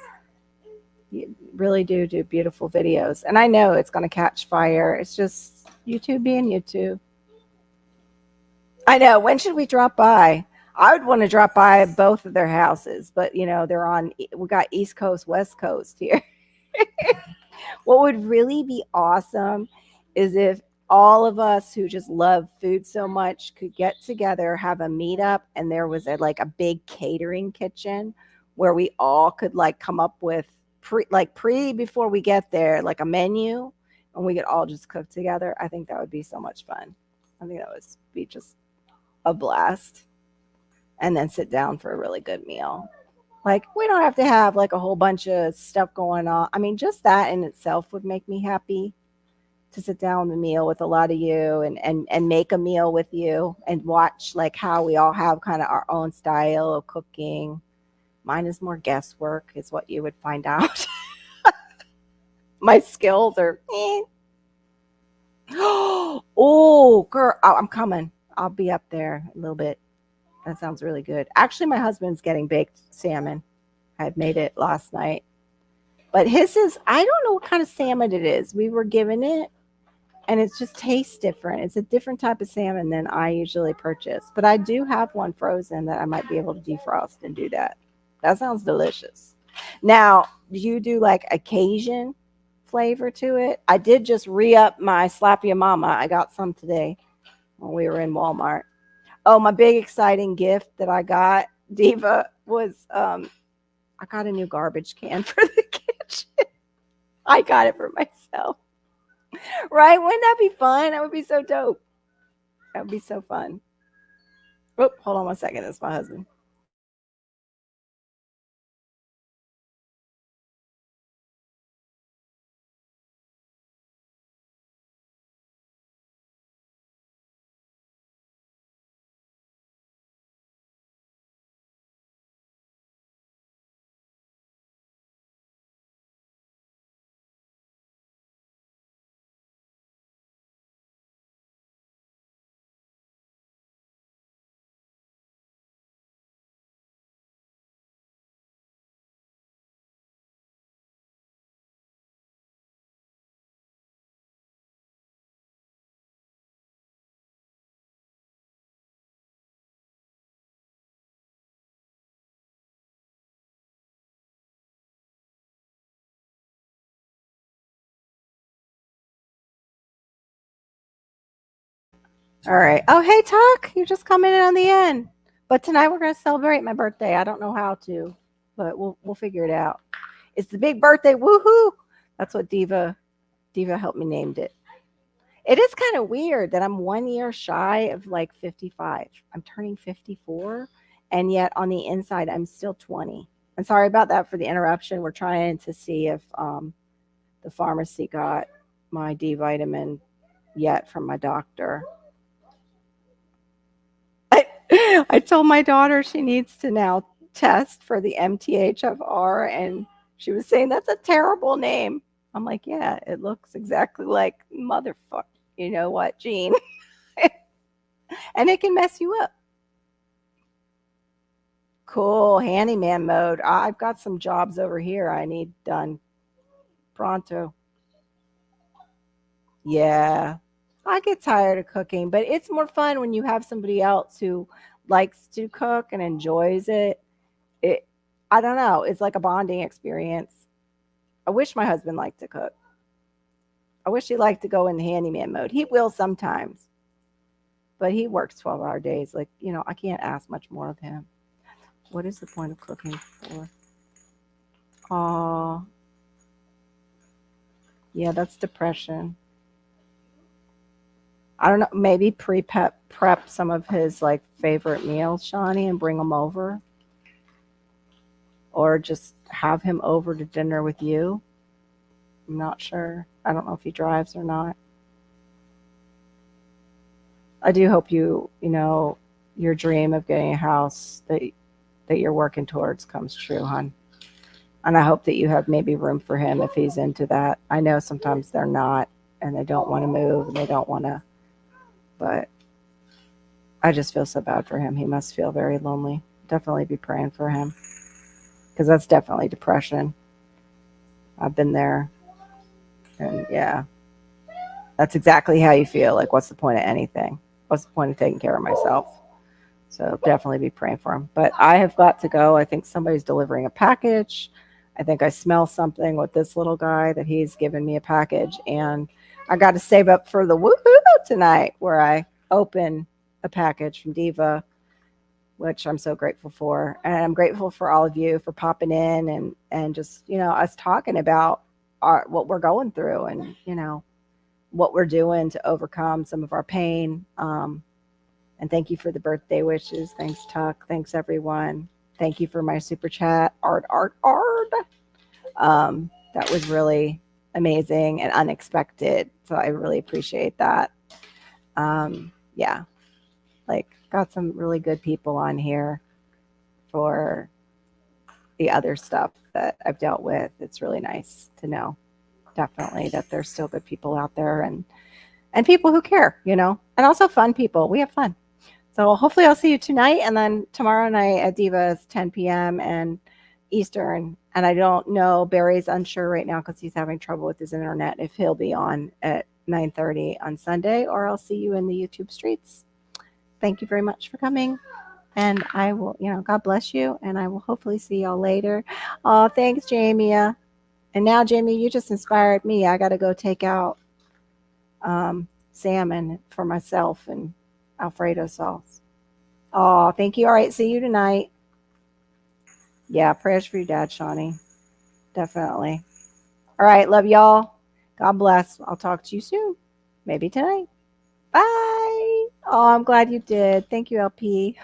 you really do beautiful videos. And I know it's going to catch fire. It's just YouTube being YouTube. I know. When should we drop by? I would want to drop by both of their houses, but they're we got East Coast, West Coast here. What would really be awesome is if all of us who just love food so much could get together, have a meetup, and there was like a big catering kitchen where we all could like come up with pre before we get there, like a menu, and we could all just cook together. I think that would be so much fun. I think that would be just a blast. And then sit down for a really good meal. Like, we don't have to have like a whole bunch of stuff going on. I mean, just that in itself would make me happy, to sit down with a meal with a lot of you and make a meal with you and watch like how we all have kind of our own style of cooking. Mine is more guesswork, is what you would find out. My skills are oh, girl, I'm coming. I'll be up there a little bit. That sounds really good. Actually, my husband's getting baked salmon. I made it last night. But his is, I don't know what kind of salmon it is. We were given it, and it just tastes different. It's a different type of salmon than I usually purchase. But I do have one frozen that I might be able to defrost and do that. That sounds delicious. Now, do you do like a Cajun flavor to it? I did just re-up my Slap Ya Mama. I got some today when we were in Walmart. Oh, my big exciting gift that I got, Diva, was I got a new garbage can for the kitchen. I got it for myself. Right? Wouldn't that be fun? That would be so dope. That would be so fun. Oh, hold on one second. That's my husband. All right. Oh, hey, Tuck. You're just coming in on the end. But tonight we're going to celebrate my birthday. I don't know how to, but we'll figure it out. It's the big birthday. Woohoo! That's what Diva helped me named it. It is kind of weird that I'm 1 year shy of like 55. I'm turning 54, and yet on the inside I'm still 20. I'm sorry about that for the interruption. We're trying to see if the pharmacy got my D vitamin yet from my doctor. I told my daughter she needs to now test for the MTHFR, and she was saying that's a terrible name. I'm like, yeah, it looks exactly like motherfucker. You know what, Gene? And it can mess you up. Cool, handyman mode. I've got some jobs over here I need done pronto. Yeah, I get tired of cooking, but it's more fun when you have somebody else who likes to cook and enjoys it. It, I don't know, it's like a bonding experience. I wish my husband liked to cook. I wish he liked to go in the handyman mode. He will sometimes, but he works 12-hour days. Like, I can't ask much more of him. What is the point of cooking for? Oh, yeah, that's depression. I don't know. Maybe prep some of his like favorite meals, Shawnee, and bring them over, or just have him over to dinner with you. I'm not sure. I don't know if he drives or not. I do hope your dream of getting a house that you're working towards comes true, hon. And I hope that you have maybe room for him if he's into that. I know sometimes they're not, and they don't want to move, and they don't want to, but I just feel so bad for him. He must feel very lonely. definitely be praying for him because that's definitely depression. I've been there, and yeah, that's exactly how you feel. Like, what's the point of anything? What's the point of taking care of myself? So definitely be praying for him. But I have got to go. I think somebody's delivering a package. I think I smell something with this little guy that he's given me a package, and I got to save up for the woohoo tonight where I open a package from Diva, which I'm so grateful for. And I'm grateful for all of you for popping in and just, us talking about what we're going through and, what we're doing to overcome some of our pain. And thank you for the birthday wishes. Thanks, Tuck. Thanks, everyone. Thank you for my super chat. Art. That was really amazing and unexpected. So I really appreciate that. Yeah, like got some really good people on here for the other stuff that I've dealt with. It's really nice to know, definitely, that there's still good people out there and people who care, and also fun people. We have fun. So hopefully I'll see you tonight, and then tomorrow night at Divas, 10 p.m. and Eastern. And I don't know, Barry's unsure right now because he's having trouble with his internet, if he'll be on at 9:30 on Sunday, or I'll see you in the YouTube streets. Thank you very much for coming. And I will, God bless you. And I will hopefully see y'all later. Oh, thanks, Jamie. And now, Jamie, you just inspired me. I got to go take out salmon for myself and Alfredo sauce. Oh, thank you. All right. See you tonight. Yeah. Prayers for your dad, Shawnee. Definitely. All right. Love y'all. God bless. I'll talk to you soon. Maybe tonight. Bye. Oh, I'm glad you did. Thank you, LP.